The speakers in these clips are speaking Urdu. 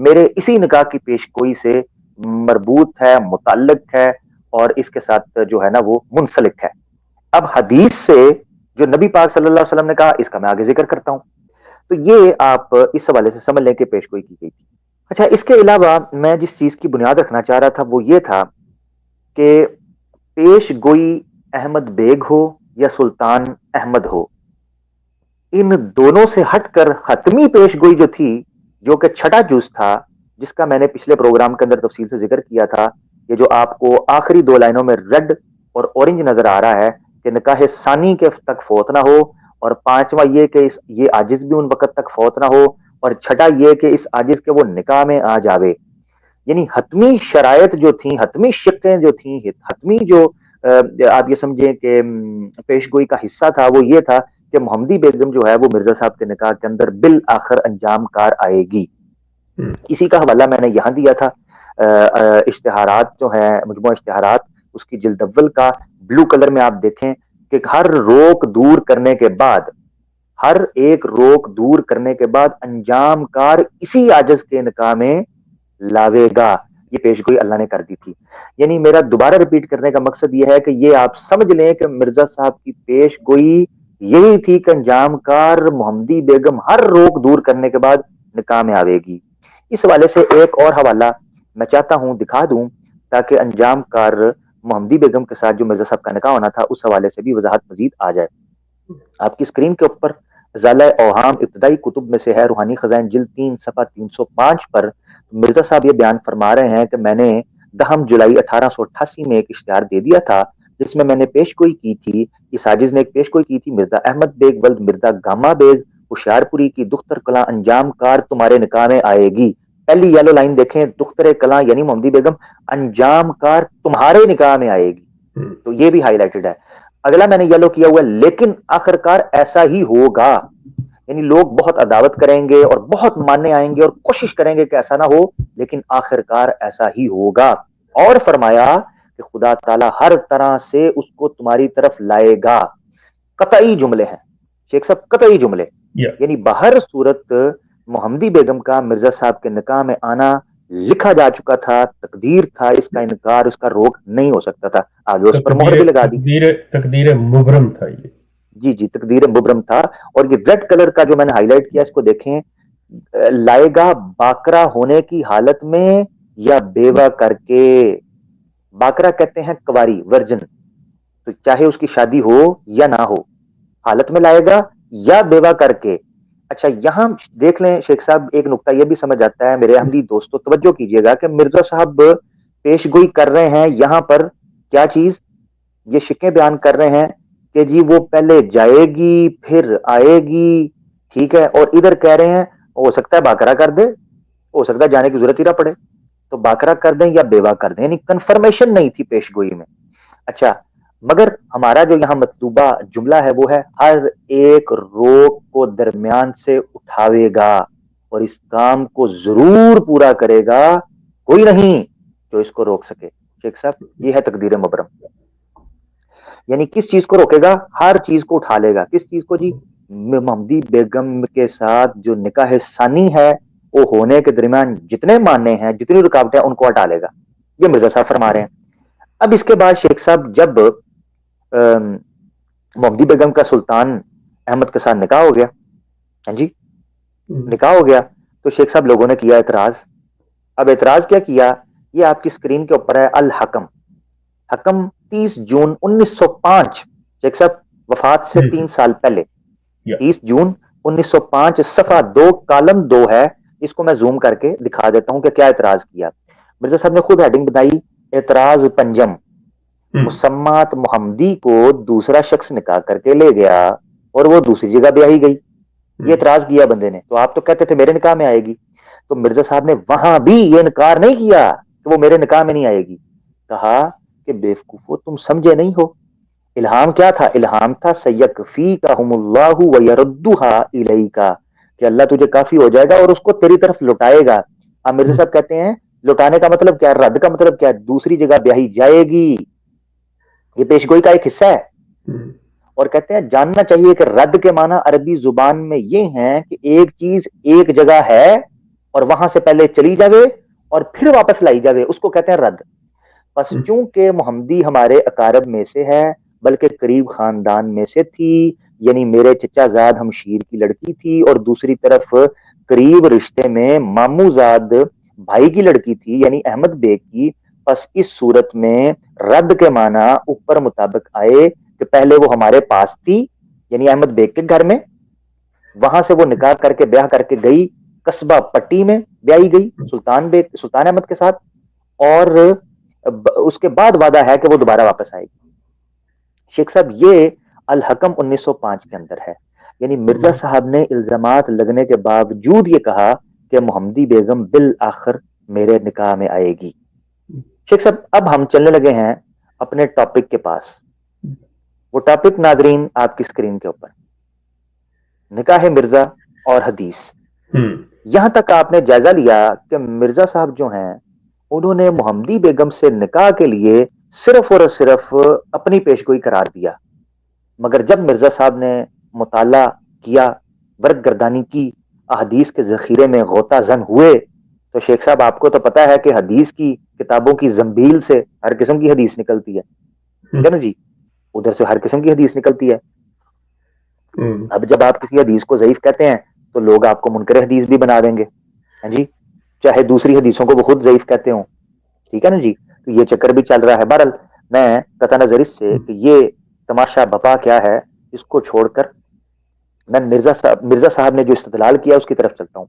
میرے اسی نکاح کی پیش گوئی سے مربوط ہے، متعلق ہے اور اس کے ساتھ جو ہے نا وہ منسلک ہے۔ اب حدیث سے جو نبی پاک صلی اللہ علیہ وسلم نے کہا، اس کا میں آگے ذکر کرتا ہوں۔ تو یہ آپ اس حوالے سے سمجھ لیں کہ پیش گوئی کی گئی تھی۔ اچھا، اس کے علاوہ میں جس چیز کی بنیاد رکھنا چاہ رہا تھا وہ یہ تھا کہ پیش گوئی احمد بیگ ہو یا سلطان احمد ہو، ان دونوں سے ہٹ کر حتمی پیش گوئی جو تھی، جو کہ چھٹا جز تھا، جس کا میں نے پچھلے پروگرام کے اندر تفصیل سے ذکر کیا تھا، یہ جو آپ کو آخری 2 لائنوں میں ریڈ اور اورنج نظر آ رہا ہے کہ نکاح ثانی کے تک فوت نہ ہو، اور 5واں یہ کہ یہ عاجز بھی ان وقت تک فوت نہ ہو، اور چھٹا یہ کہ اس عاجز کے وہ نکاح میں آ جاوے۔ یعنی حتمی شرائط جو تھیں، حتمی شقیں جو تھیں، حتمی جو آپ یہ سمجھیں کہ پیش گوئی کا حصہ تھا، وہ یہ تھا کہ محمدی بیگم جو ہے وہ مرزا صاحب کے نکاح کے اندر بالآخر انجام کار آئے گی۔ اسی کا حوالہ میں نے یہاں دیا تھا، اشتہارات جو ہیں، مجموعہ اشتہارات، اس کی جلد اول کا بلو کلر میں آپ دیکھیں کہ ہر روک دور کرنے کے بعد، ہر ایک روک دور کرنے کے بعد انجام کار اسی عاجز کے نکاح میں لاوے گا، یہ پیش گوئی اللہ نے کر دی تھی۔ یعنی میرا دوبارہ ریپیٹ کرنے کا مقصد یہ ہے کہ یہ آپ سمجھ لیں کہ مرزا صاحب کی پیش گوئی یہی تھی کہ انجام کار محمدی بیگم ہر روک دور کرنے کے بعد نکاح میں آوے گی۔ اس حوالے سے ایک اور حوالہ میں چاہتا ہوں دکھا دوں تاکہ انجام کار محمدی بیگم کے ساتھ جو مرزا صاحب کا نکاح ہونا تھا اس حوالے سے بھی وضاحت مزید آ جائے۔ آپ کی اسکرین کے اوپر ازالہ اوہام ابتدائی کتب میں سے ہے، روحانی خزائن جلد 3 صفحہ 305 پر مرزا صاحب یہ بیان فرما رہے ہیں کہ میں نے 10 جولائی 1888 میں ایک اشتہار دے دیا تھا جس میں نے پیش گوئی کی تھی، اس عاجز نے ایک پیش گوئی کی تھی، مرزا احمد بیگ ولد مرزا گاما بیگ ہوشیارپوری کی دختر کلاں انجام کار تمہارے نکاح میں آئے گی۔ پہلی یلو لائن دیکھیں، دختر کلاں یعنی محمدی بیگم انجام کار تمہارے نکاح میں آئے گی، تو یہ بھی ہائی لائٹڈ ہے۔ اگلا میں نے یلو کیا ہوا ہے، لیکن آخرکار ایسا ہی ہوگا، یعنی لوگ بہت عداوت کریں گے اور بہت ماننے آئیں گے اور کوشش کریں گے کہ ایسا نہ ہو، لیکن آخرکار ایسا ہی ہوگا۔ اور فرمایا کہ خدا تعالی ہر طرح سے اس کو تمہاری طرف لائے گا۔ قطعی جملے ہیں شیخ صاحب، قطعی جملے، یعنی بہر صورت محمدی بیگم کا مرزا صاحب کے نکاح میں آنا لکھا جا چکا تھا، تقدیر تھا، اس کا انکار، اس کا روک نہیں ہو سکتا تھا۔ آگے اس پر مہر بھی لگا دی، تقدیر مبرم تھا یہ۔ جی جی، تقدیر مبرم تھا۔ اور یہ ریڈ کلر کا جو میں نے ہائی لائٹ کیا، اس کو دیکھیں، لائے گا باکرا ہونے کی حالت میں یا بیوہ کر کے۔ باکرا کہتے ہیں کواری، ورجن، تو چاہے اس کی شادی ہو یا نہ ہو، حالت میں لائے گا یا بیوہ کر کے۔ اچھا، یہاں دیکھ لیں شیخ صاحب، ایک نقطہ یہ بھی سمجھ آتا ہے، میرے احمدی دوستو توجہ کیجئے گا کہ مرزا صاحب پیش گوئی کر رہے ہیں یہاں پر کیا چیز، یہ شکیں بیان کر رہے ہیں کہ جی وہ پہلے جائے گی پھر آئے گی، ٹھیک ہے، اور ادھر کہہ رہے ہیں ہو سکتا ہے باکرا کر دے، ہو سکتا ہے جانے کی ضرورت ہی نہ پڑے، تو باکرا کر دیں یا بیوہ کر دیں، یعنی کنفرمیشن نہیں تھی پیش گوئی میں۔ اچھا، مگر ہمارا جو یہاں مطلوبہ جملہ ہے وہ ہے ہر ایک روک کو درمیان سے اٹھاوے گا اور اس کام کو ضرور پورا کرے گا، کوئی نہیں جو اس کو روک سکے۔ شیخ صاحب، یہ ہے تقدیر مبرم، یعنی کس چیز کو روکے گا؟ ہر چیز کو اٹھا لے گا۔ کس چیز کو جی؟ محمدی بیگم کے ساتھ جو نکاح ثانی ہے وہ ہونے کے درمیان جتنے ماننے ہیں، جتنی رکاوٹیں ہیں، ان کو ہٹا لے گا، یہ مرزا صاحب فرما رہے ہیں۔ اب اس کے بعد شیخ صاحب جب محمدی بیگم کا سلطان احمد کے ساتھ نکاح ہو گیا، ہاں جی نکاح ہو گیا، تو شیخ صاحب لوگوں نے کیا اعتراض۔ اب اعتراض کیا کیا؟ یہ آپ کی اسکرین کے اوپر ہے، الحکم، حکم 30 جون 1905، شیخ صاحب وفات سے 3 سال پہلے، 30 جون 1905، صفحہ 2 کالم 2 ہے، اس کو میں زوم کر کے دکھا دیتا ہوں کہ کیا اعتراض کیا۔ مرزا صاحب نے خود ہیڈنگ بنائی، اعتراض پنجم، مسمات محمدی کو دوسرا شخص نکاح کر کے لے گیا اور وہ دوسری جگہ بیاہی گئی، یہ اعتراض کیا بندے نے، تو آپ تو کہتے تھے میرے نکاح میں آئے گی، تو مرزا صاحب نے وہاں بھی یہ انکار نہیں کیا کہ وہ میرے نکاح میں نہیں آئے گی، کہا کہ بیوقوفو تم سمجھے نہیں ہو، الہام کیا تھا؟ الہام تھا سیکفیکہم اللہ ویردھا الیکا، کہ اللہ تجھے کافی ہو جائے گا اور اس کو تیری طرف لوٹائے گا۔ اب مرزا صاحب کہتے ہیں لوٹانے کا مطلب کیا، رد کا مطلب کیا، دوسری جگہ بیاہی جائے گی، یہ پیش گوئی کا ایک حصہ ہے۔ اور کہتے ہیں جاننا چاہیے کہ رد کے معنی عربی زبان میں یہ ہیں کہ ایک چیز ایک جگہ ہے اور وہاں سے پہلے چلی جاوے اور پھر واپس لائی جاوے، اس کو کہتے ہیں رد. بس چونکہ محمدی ہمارے اقارب میں سے ہے، بلکہ قریب خاندان میں سے تھی، یعنی میرے چچا زاد ہمشیر کی لڑکی تھی، اور دوسری طرف قریب رشتے میں مامو زاد بھائی کی لڑکی تھی یعنی احمد بیگ کی. پس اس صورت میں رد کے معنی اوپر مطابق آئے کہ پہلے وہ ہمارے پاس تھی یعنی احمد بیگ کے گھر میں، وہاں سے وہ نکاح کر کے بیاہ کر کے گئی قصبہ پٹی میں، بیائی گئی سلطان احمد کے ساتھ، اور اس کے بعد وعدہ ہے کہ وہ دوبارہ واپس آئے گی. شیخ صاحب یہ الحکم 1905 کے اندر ہے، یعنی مرزا صاحب نے الزامات لگنے کے باوجود یہ کہا کہ محمدی بیگم بالآخر میرے نکاح میں آئے گی. شیخ صاحب اب ہم چلنے لگے ہیں اپنے ٹاپک کے پاس. وہ ٹاپک ناظرین آپ کی اسکرین کے اوپر، نکاح مرزا اور حدیث. یہاں تک آپ نے جائزہ لیا کہ مرزا صاحب جو ہیں انہوں نے محمدی بیگم سے نکاح کے لیے صرف اور صرف اپنی پیشگوئی قرار دیا، مگر جب مرزا صاحب نے مطالعہ کیا، ورق گردانی کی، احادیث کے ذخیرے میں غوطہ زن ہوئے، تو شیخ صاحب آپ کو تو پتا ہے کہ حدیث کی کتابوں کی زنبیل سے ہر قسم کی حدیث نکلتی ہے، ٹھیک ہے نا جی، ادھر سے ہر قسم کی حدیث نکلتی ہے. اب جب آپ کسی حدیث کو ضعیف کہتے ہیں تو لوگ آپ کو منکر حدیث بھی بنا دیں گے، ہاں جی، چاہے دوسری حدیثوں کو وہ خود ضعیف کہتے ہوں، ٹھیک ہے نا جی. تو یہ چکر بھی چل رہا ہے. بہرحال میں قطع نظر اس سے کہ یہ تماشا بپا کیا ہے اس کو چھوڑ کر میں مرزا صاحب نے جو استدلال کیا اس کی طرف چلتا ہوں.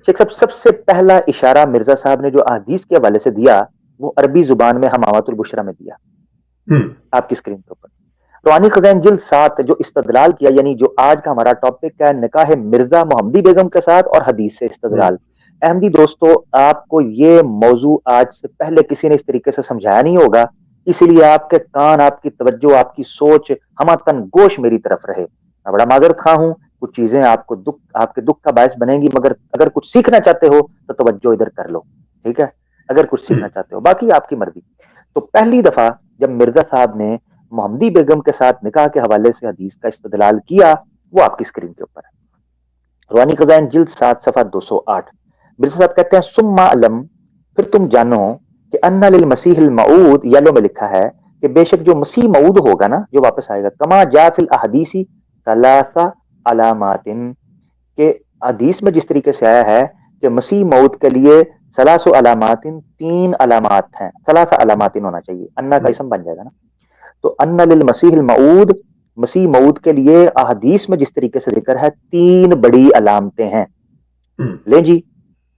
شیخ صاحب سب سے پہلا اشارہ مرزا صاحب نے جو احادیث کے حوالے سے دیا وہ عربی زبان میں حمامات البشرا میں دیا، آپ کی اسکرین کے اوپر. روحانی خزائن جلد 7 جو استدلال کیا، یعنی جو آج کا ہمارا ٹاپک ہے نکاح مرزا محمدی بیگم کے ساتھ اور حدیث سے استدلال. احمدی دوستو آپ کو یہ موضوع آج سے پہلے کسی نے اس طریقے سے سمجھایا نہیں ہوگا، اسی لیے آپ کے کان، آپ کی توجہ، آپ کی سوچ ہمہ گوش میری طرف رہے. میں بڑا معذرت خواہ ہوں، کچھ چیزیں آپ کے دکھ کا باعث بنیں گی، مگر اگر کچھ سیکھنا چاہتے ہو تو توجہ ادھر کر لو، ٹھیک ہے، اگر کچھ سیکھنا چاہتے ہو، باقی آپ کی مرضی. تو پہلی دفعہ جب مرزا صاحب نے محمدی بیگم کے ساتھ نکاح کے حوالے سے حدیث کا استدلال کیا وہ آپ کی اسکرین کے اوپر ہے. روحانی خزائن جلد 7 صفحہ 208. مرزا صاحب کہتے ہیں ثم علم، پھر تم جانو کہ ان للمسیح الموعود، یلو میں لکھا ہے کہ بے شک جو مسیح موعود ہوگا نا، جو واپس آئے گا، کما جاء فی الاحادیث ثلاث علامات، کہ حدیث میں جس طریقے سے آیا ہے کہ مسیح موعود کے لیے ثلاث علامات، 3 علامات ہیں، ثلاث علامات ہونا چاہیے، انا کا اسم بن جائے گا نا. تو ان للمسیح الموعود، مسیح موعود کے لیے احادیث میں جس طریقے سے ذکر ہے 3 بڑی علامتیں ہیں. لیں جی،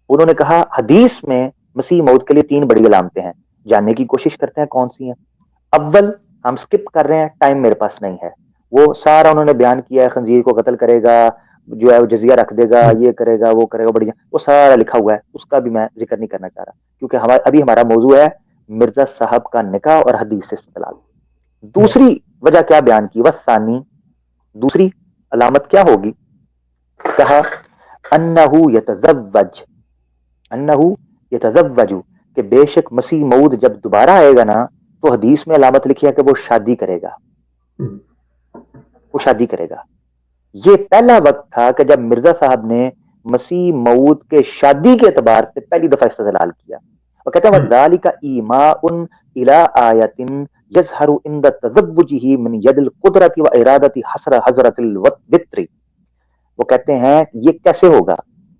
انہوں نے کہا حدیث میں مسیح موعود کے لیے 3 بڑی علامتیں ہیں، جاننے کی کوشش کرتے ہیں کون سی ہیں. اول ہم سکپ کر رہے ہیں، ٹائم میرے پاس نہیں ہے، وہ سارا انہوں نے بیان کیا ہے، خنزیر کو قتل کرے گا، جو ہے وہ جزیہ رکھ دے گا، یہ کرے گا، وہ کرے گا، بڑی وہ سارا لکھا ہوا ہے، اس کا بھی میں ذکر نہیں کرنا چاہ رہا، کیونکہ ابھی ہمارا موضوع ہے مرزا صاحب کا نکاح اور حدیث سے استدلال. دوسری وجہ کیا بیان کی، وثانی، دوسری علامت کیا ہوگی، کہا انہو یتزوج، کہ بے شک مسیح موعود جب دوبارہ آئے گا نا تو حدیث میں علامت لکھی ہے کہ وہ شادی کرے گا، وہ شادی کرے گا. یہ پہلا وقت تھا کہ جب مرزا صاحب نے مسیح موعود کے شادی کے اعتبار سے پہلی دفعہ استدلال کیا. وہ کہتے ہیں وذالک ایماء الی آیۃ یظہر عند تزوجہ من ید القدرۃ و ارادۃ حسر حضرت الوتر. وہ کہتے ہیں یہ کیسے ہوگا،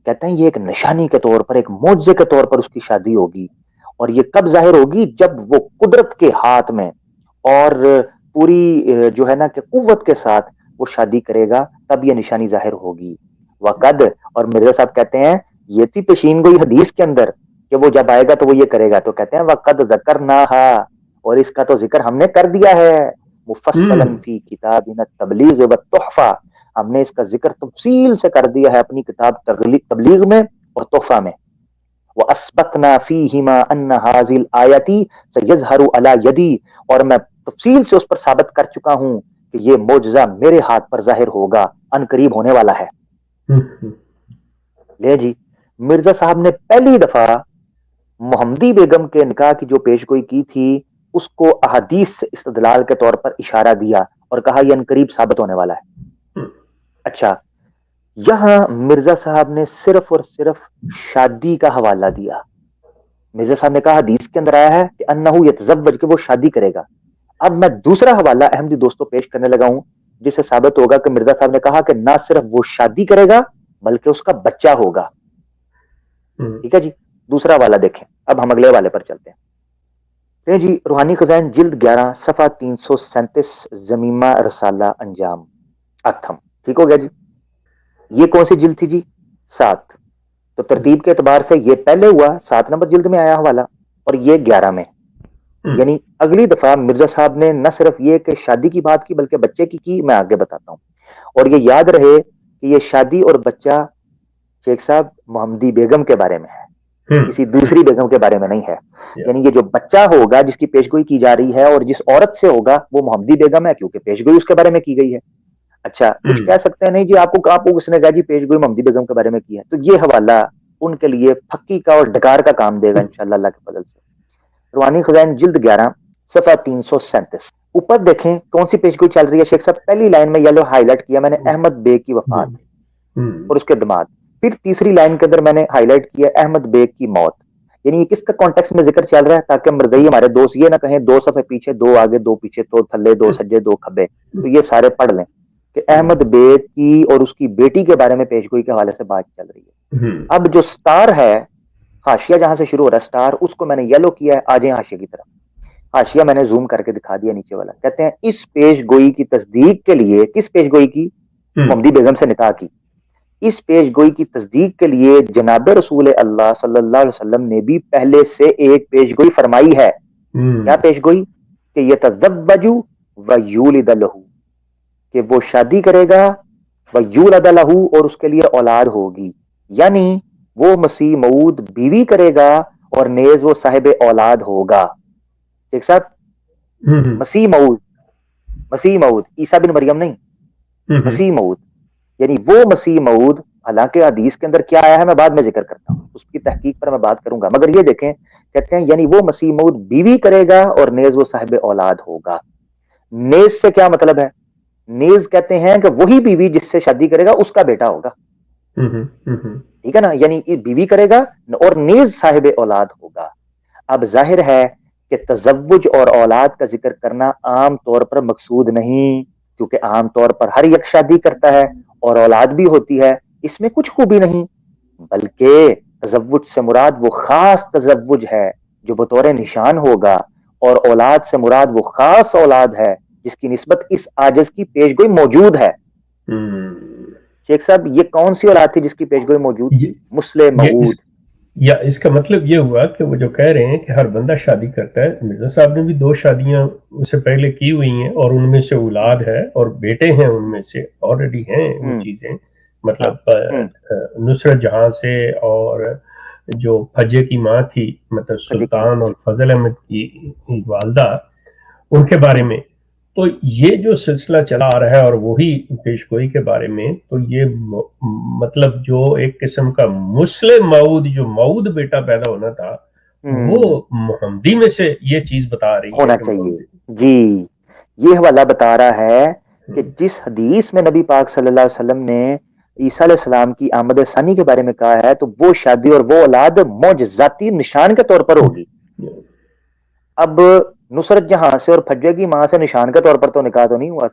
کہتے ہیں یہ ایک نشانی کے طور پر، ایک معجزے کے طور پر اس کی شادی ہوگی. اور یہ کب ظاہر ہوگی، جب وہ قدرت کے ہاتھ میں اور پوری جو ہے نا کہ قوت کے ساتھ وہ شادی کرے گا، تب یہ نشانی ظاہر ہوگی. وقد، اور مرزا صاحب کہتے ہیں یہ تھی پیشین گوئی حدیث کے اندر کہ وہ جب آئے گا تو وہ یہ کرے گا. تو کہتے ہیں وقد ذکرناہا، اور اس کا تو ذکر ہم نے کر دیا ہے، مفصلا فی کتابنا التبلیغ والتحفہ، ہم نے اس کا ذکر تفصیل سے کر دیا ہے اپنی کتاب تبلیغ میں اور تحفہ میں. وَأَثْبَتْنَا فِيهِمَا أَنَّ هَذِهِ الْآيَةِ سَيَظْهَرُ عَلَى يَدِي، اور میں تفصیل سے اس پر ثابت کر چکا ہوں کہ یہ معجزہ میرے ہاتھ پر ظاہر ہوگا، ان قریب ہونے والا ہے. لے جی، مرزا صاحب نے پہلی دفعہ محمدی بیگم کے نکاح کی جو پیش گوئی کی تھی اس کو احادیث سے استدلال کے طور پر اشارہ دیا اور کہا یہ ان قریب ثابت ہونے والا ہے. اچھا، یہاں مرزا صاحب نے صرف اور صرف شادی کا حوالہ دیا. مرزا صاحب نے کہا حدیث کے اندر آیا ہے کہ انہو یتزوج، کہ وہ شادی کرے گا. اب میں دوسرا حوالہ احمدی دوستوں پیش کرنے لگا ہوں جس سے ثابت ہوگا کہ مرزا صاحب نے کہا کہ نہ صرف وہ شادی کرے گا بلکہ اس کا بچہ ہوگا. ٹھیک ہے جی، دوسرا حوالہ دیکھیں. اب ہم اگلے حوالے پر چلتے ہیں. جی روحانی خزائن جلد 11 صفحہ 337 زمیمہ رسالہ انجام اتھم. ٹھیک ہو گیا جی. یہ کون سی جلد تھی جی؟ 7. تو ترتیب کے اعتبار سے یہ پہلے ہوا 7 نمبر جلد میں آیا حوالہ اور یہ 11 میں. یعنی اگلی دفعہ مرزا صاحب نے نہ صرف یہ کہ شادی کی بات کی بلکہ بچے کی میں آگے بتاتا ہوں. اور یہ یاد رہے کہ یہ شادی اور بچہ شیخ صاحب محمدی بیگم کے بارے میں ہے، کسی دوسری بیگم کے بارے میں نہیں ہے. یعنی یہ جو بچہ ہوگا جس کی پیشگوئی کی جا رہی ہے اور جس عورت سے ہوگا وہ محمدی بیگم ہے کیونکہ پیشگوئی اس کے بارے میں کی گئی ہے. اچھا کچھ کہہ سکتے ہیں نہیں جی آپ کو اس نے کہا جی پیشگوئی محمدی بیگم کے بارے میں کی ہے، تو یہ حوالہ ان کے لیے پھکی کا اور ڈکار کا کام دے گا انشاءاللہ اللہ کے فضل سے. روحانی خزائن جلد 11 صفحہ 337 اوپر دیکھیں کون سی پیشگوئی چل رہی ہے شیخ صاحب. پہلی لائن میں یلو ہائی لائٹ کیا میں نے احمد بے کی وفات اور اس کے دماد. پھر تیسری لائن کے اندر میں نے ہائی لائٹ کیا احمد بے کی موت. یعنی یہ کس کا کانٹیکس میں ذکر چل رہا ہے تاکہ مرزئی ہمارے دوست یہ نہ کہیں 2 صفحے پیچھے 2 آگے 2 پیچھے تو تھلے 2 سجے 2 کھبے. تو یہ سارے پڑھ لیں کہ احمد بے کی اور اس کی بیٹی کے بارے میں پیشگوئی کے حوالے سے بات چل رہی ہے. اب جو سٹار ہے حاشیہ جہاں سے شروع ہو رہا ہے سٹار اس کو میں نے یلو کیا ہے. آ جائیں حاشیہ کی طرف. حاشیہ میں نے زوم کر کے دکھا دیا نیچے والا. کہتے ہیں اس پیش گوئی کی تصدیق کے لیے، کس پیش گوئی کی؟ محمدی بیگم سے نکاح کی. اس پیش گوئی کی تصدیق کے لیے جناب رسول اللہ صلی اللہ علیہ وسلم نے بھی پہلے سے ایک پیش گوئی فرمائی ہے. کیا پیش گوئی؟ کہ یتزوج و یولد لہ، کہ وہ شادی کرے گا و یولد لہ اور اس کے لیے اولاد ہوگی. یعنی وہ مسیح موعود بیوی کرے گا اور نیز وہ صاحب اولاد ہوگا. ایک ساتھ مسیح موعود عیسیٰ بن مریم نہیں، مسیح موعود. یعنی وہ مسیح موعود، حالانکہ حدیث کے اندر کیا آیا ہے میں بعد میں ذکر کرتا ہوں، اس کی تحقیق پر میں بات کروں گا، مگر یہ دیکھیں کہتے ہیں یعنی وہ مسیح موعود بیوی کرے گا اور نیز وہ صاحب اولاد ہوگا. نیز سے کیا مطلب ہے؟ نیز کہتے ہیں کہ وہی بیوی جس سے شادی کرے گا اس کا بیٹا ہوگا. ٹھیک ہے نا، یعنی یہ بیوی کرے گا اور نیز صاحب اولاد ہوگا. اب ظاہر ہے کہ تزوج اور اولاد کا ذکر کرنا عام طور پر مقصود نہیں، کیونکہ عام طور پر ہر یک شادی کرتا ہے اور اولاد بھی ہوتی ہے، اس میں کچھ خوبی نہیں. بلکہ تزوج سے مراد وہ خاص تزوج ہے جو بطور نشان ہوگا، اور اولاد سے مراد وہ خاص اولاد ہے جس کی نسبت اس عاجز کی پیشگوئی موجود ہے. شیخ صاحب یہ کون سی اولاد تھی جس کی پیشگوئی موجود تھی؟ مسلم موعود. یا اس کا مطلب یہ ہوا کہ وہ جو کہہ رہے ہیں کہ ہر بندہ شادی کرتا ہے، مرزا صاحب نے بھی 2 شادیاں اس سے پہلے کی ہوئی ہیں اور ان میں سے اولاد ہے اور بیٹے ہیں، ان میں سے آلریڈی ہیں وہ چیزیں. مطلب نصرت جہاں سے اور جو فجے کی ماں تھی مطلب سلطان اور فضل احمد کی والدہ، ان کے بارے میں. تو یہ جو سلسلہ چلا آ رہا ہے اور وہی پیشگوئی کے بارے میں، تو یہ مطلب جو ایک قسم کا مسلم موعود، جو موعود بیٹا پیدا ہونا تھا، وہ محمدی میں سے یہ چیز بتا رہی ہے ہونا چاہیے. جی یہ حوالہ بتا رہا ہے کہ جس حدیث میں نبی پاک صلی اللہ علیہ وسلم نے عیسیٰ علیہ السلام کی آمد ثانی کے بارے میں کہا ہے تو وہ شادی اور وہ اولاد معجزاتی نشان کے طور پر ہوگی. اب نصرت جہاں سے اور فجے کی ماں سے نشان کے طور پر تو نکاح تو نہیں ہوا.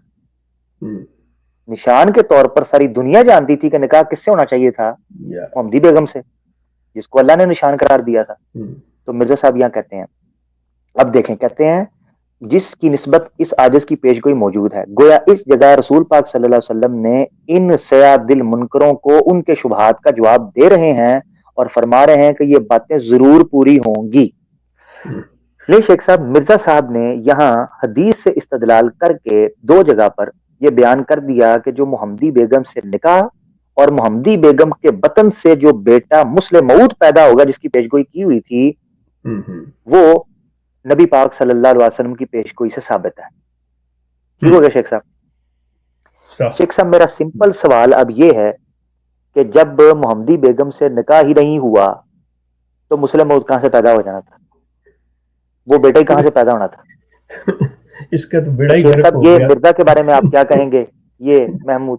نشان کے طور پر ساری دنیا جانتی تھی کہ نکاح کس سے ہونا چاہیے تھا؟ محمدی بیگم سے، جس کو اللہ نے نشان قرار دیا تھا. تو مرزا صاحب یہاں کہتے ہیں، اب دیکھیں کہتے ہیں جس کی نسبت اس عاجز کی پیشگوئی موجود ہے. گویا اس جگہ رسول پاک صلی اللہ علیہ وسلم نے ان سیاہ دل منکروں کو ان کے شبہات کا جواب دے رہے ہیں اور فرما رہے ہیں کہ یہ باتیں ضرور پوری ہوں گی. نہیں شیخ صاحب، مرزا صاحب نے یہاں حدیث سے استدلال کر کے 2 جگہ پر یہ بیان کر دیا کہ جو محمدی بیگم سے نکاح اور محمدی بیگم کے بطن سے جو بیٹا مسلم موعود پیدا ہوگا جس کی پیشگوئی کی ہوئی تھی، وہ نبی پاک صلی اللہ علیہ وسلم کی پیشگوئی سے ثابت ہے. ٹھیک ہو گیا شیخ صاحب؟ شیخ صاحب میرا سمپل سوال اب یہ ہے کہ جب محمدی بیگم سے نکاح ہی نہیں ہوا تو مسلم موعود کہاں سے پیدا ہو جانا تھا؟ وہ بیٹا ہی کہاں سے پیدا ہونا تھا؟ اس کا تو بڑا ہی شیخ صاحب یہ مرزا کے بارے میں آپ کیا کہیں گے؟ یہ محمود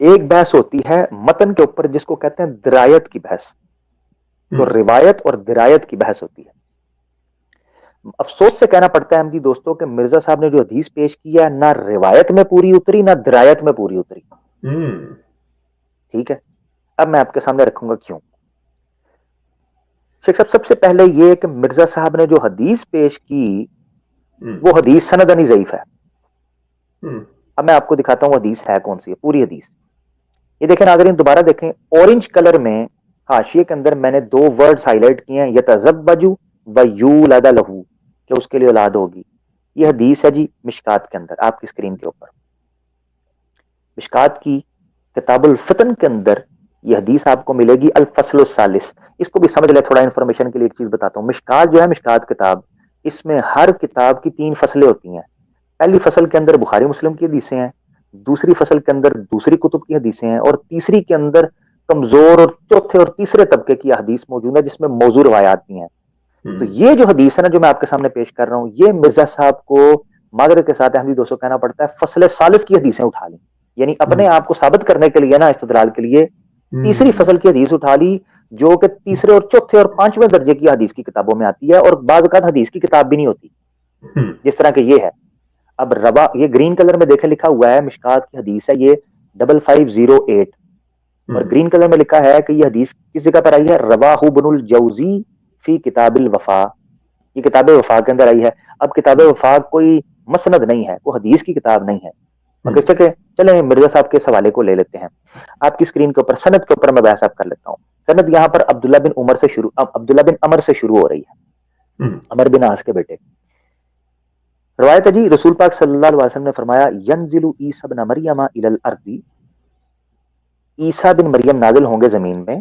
ایک بحث ہوتی ہے متن کے اوپر جس کو کہتے ہیں درایت کی بحث. تو روایت اور درایت کی بحث ہوتی ہے. افسوس سے کہنا پڑتا ہے احمدی دوستوں کہ مرزا صاحب نے جو حدیث پیش کیا نہ روایت میں پوری اتری نہ درایت میں پوری اتری. ٹھیک ہے, اب میں آپ کے سامنے رکھوں گا کیوں. شیخ صاحب سب سے پہلے یہ کہ مرزا صاحب نے جو حدیث پیش کی وہ حدیث سندنی ضعیف ہے. اب میں آپ کو دکھاتا ہوں حدیث ہے کون سی ہے, پوری حدیث. یہ دیکھیں ناظرین, دوبارہ دیکھیں اورنج کلر میں حاشیے کے اندر میں نے دو ورڈز ہائی لائٹ کیے ہیں, یتزوج و یولد لہو, کہ اس کے لیے اولاد ہوگی. یہ حدیث ہے جی مشکات کے اندر, آپ کی اسکرین کے اوپر مشکات کی کتاب الفتن کے اندر یہ حدیث آپ کو ملے گی. الفصل الثالث, اس کو بھی سمجھ لیں تھوڑا انفارمیشن کے لیے ایک چیز بتاتا ہوں. مشکات جو ہے مشکات کتاب, اس میں ہر کتاب کی 3 فصلیں ہوتی ہیں. پہلی فصل کے اندر بخاری مسلم کی حدیثیں ہیں, دوسری فصل کے اندر دوسری کتب کی حدیثیں ہیں, اور تیسری کے اندر کمزور اور چوتھے اور تیسرے طبقے کی حدیث موجود ہے جس میں موضوع روایات بھی ہیں. تو یہ جو حدیث ہے نا جو میں آپ کے سامنے پیش کر رہا ہوں, یہ مرزا صاحب کو معذرت کے ساتھ احمدی دوستوں کہنا پڑتا ہے فصل ثالث کی حدیثیں اٹھا لی, یعنی اپنے آپ کو ثابت کرنے کے لیے نا, استدلال کے لیے تیسری فصل کی حدیث اٹھا لی جو کہ تیسرے اور چوتھے اور 5ویں درجے کی حدیث کی کتابوں میں آتی ہے, اور بعض اوقات حدیث کی کتاب بھی نہیں ہوتی جس طرح کہ یہ ہے. اب روا, یہ گرین کلر میں دیکھے لکھا ہوا ہے مشکات کی حدیث ہے یہ 5508, اور گرین کلر میں لکھا ہے کہ یہ حدیث کس جگہ پر آئی ہے, رواہ ابن الجوزی فی کتاب الوفا, یہ کتاب وفا کے اندر آئی ہے. اب کتاب وفا کوئی مسند نہیں ہے, وہ حدیث کی کتاب نہیں ہے, مگر چلیں مرزا صاحب کے حوالے کو لے لیتے ہیں. آپ کی اسکرین کے اوپر سند کے اوپر میں بحث آپ کر لیتا ہوں. سند یہاں پر عبداللہ بن عمر سے شروع ہو رہی ہے, عمر بن عاص کے بیٹے. روایت ہے جی رسول پاک صلی اللہ علیہ وسلم نے فرمایا, ینزل عیسی بن مریم الی الارض, عیسیٰ بن مریم نازل ہوں گے زمین میں,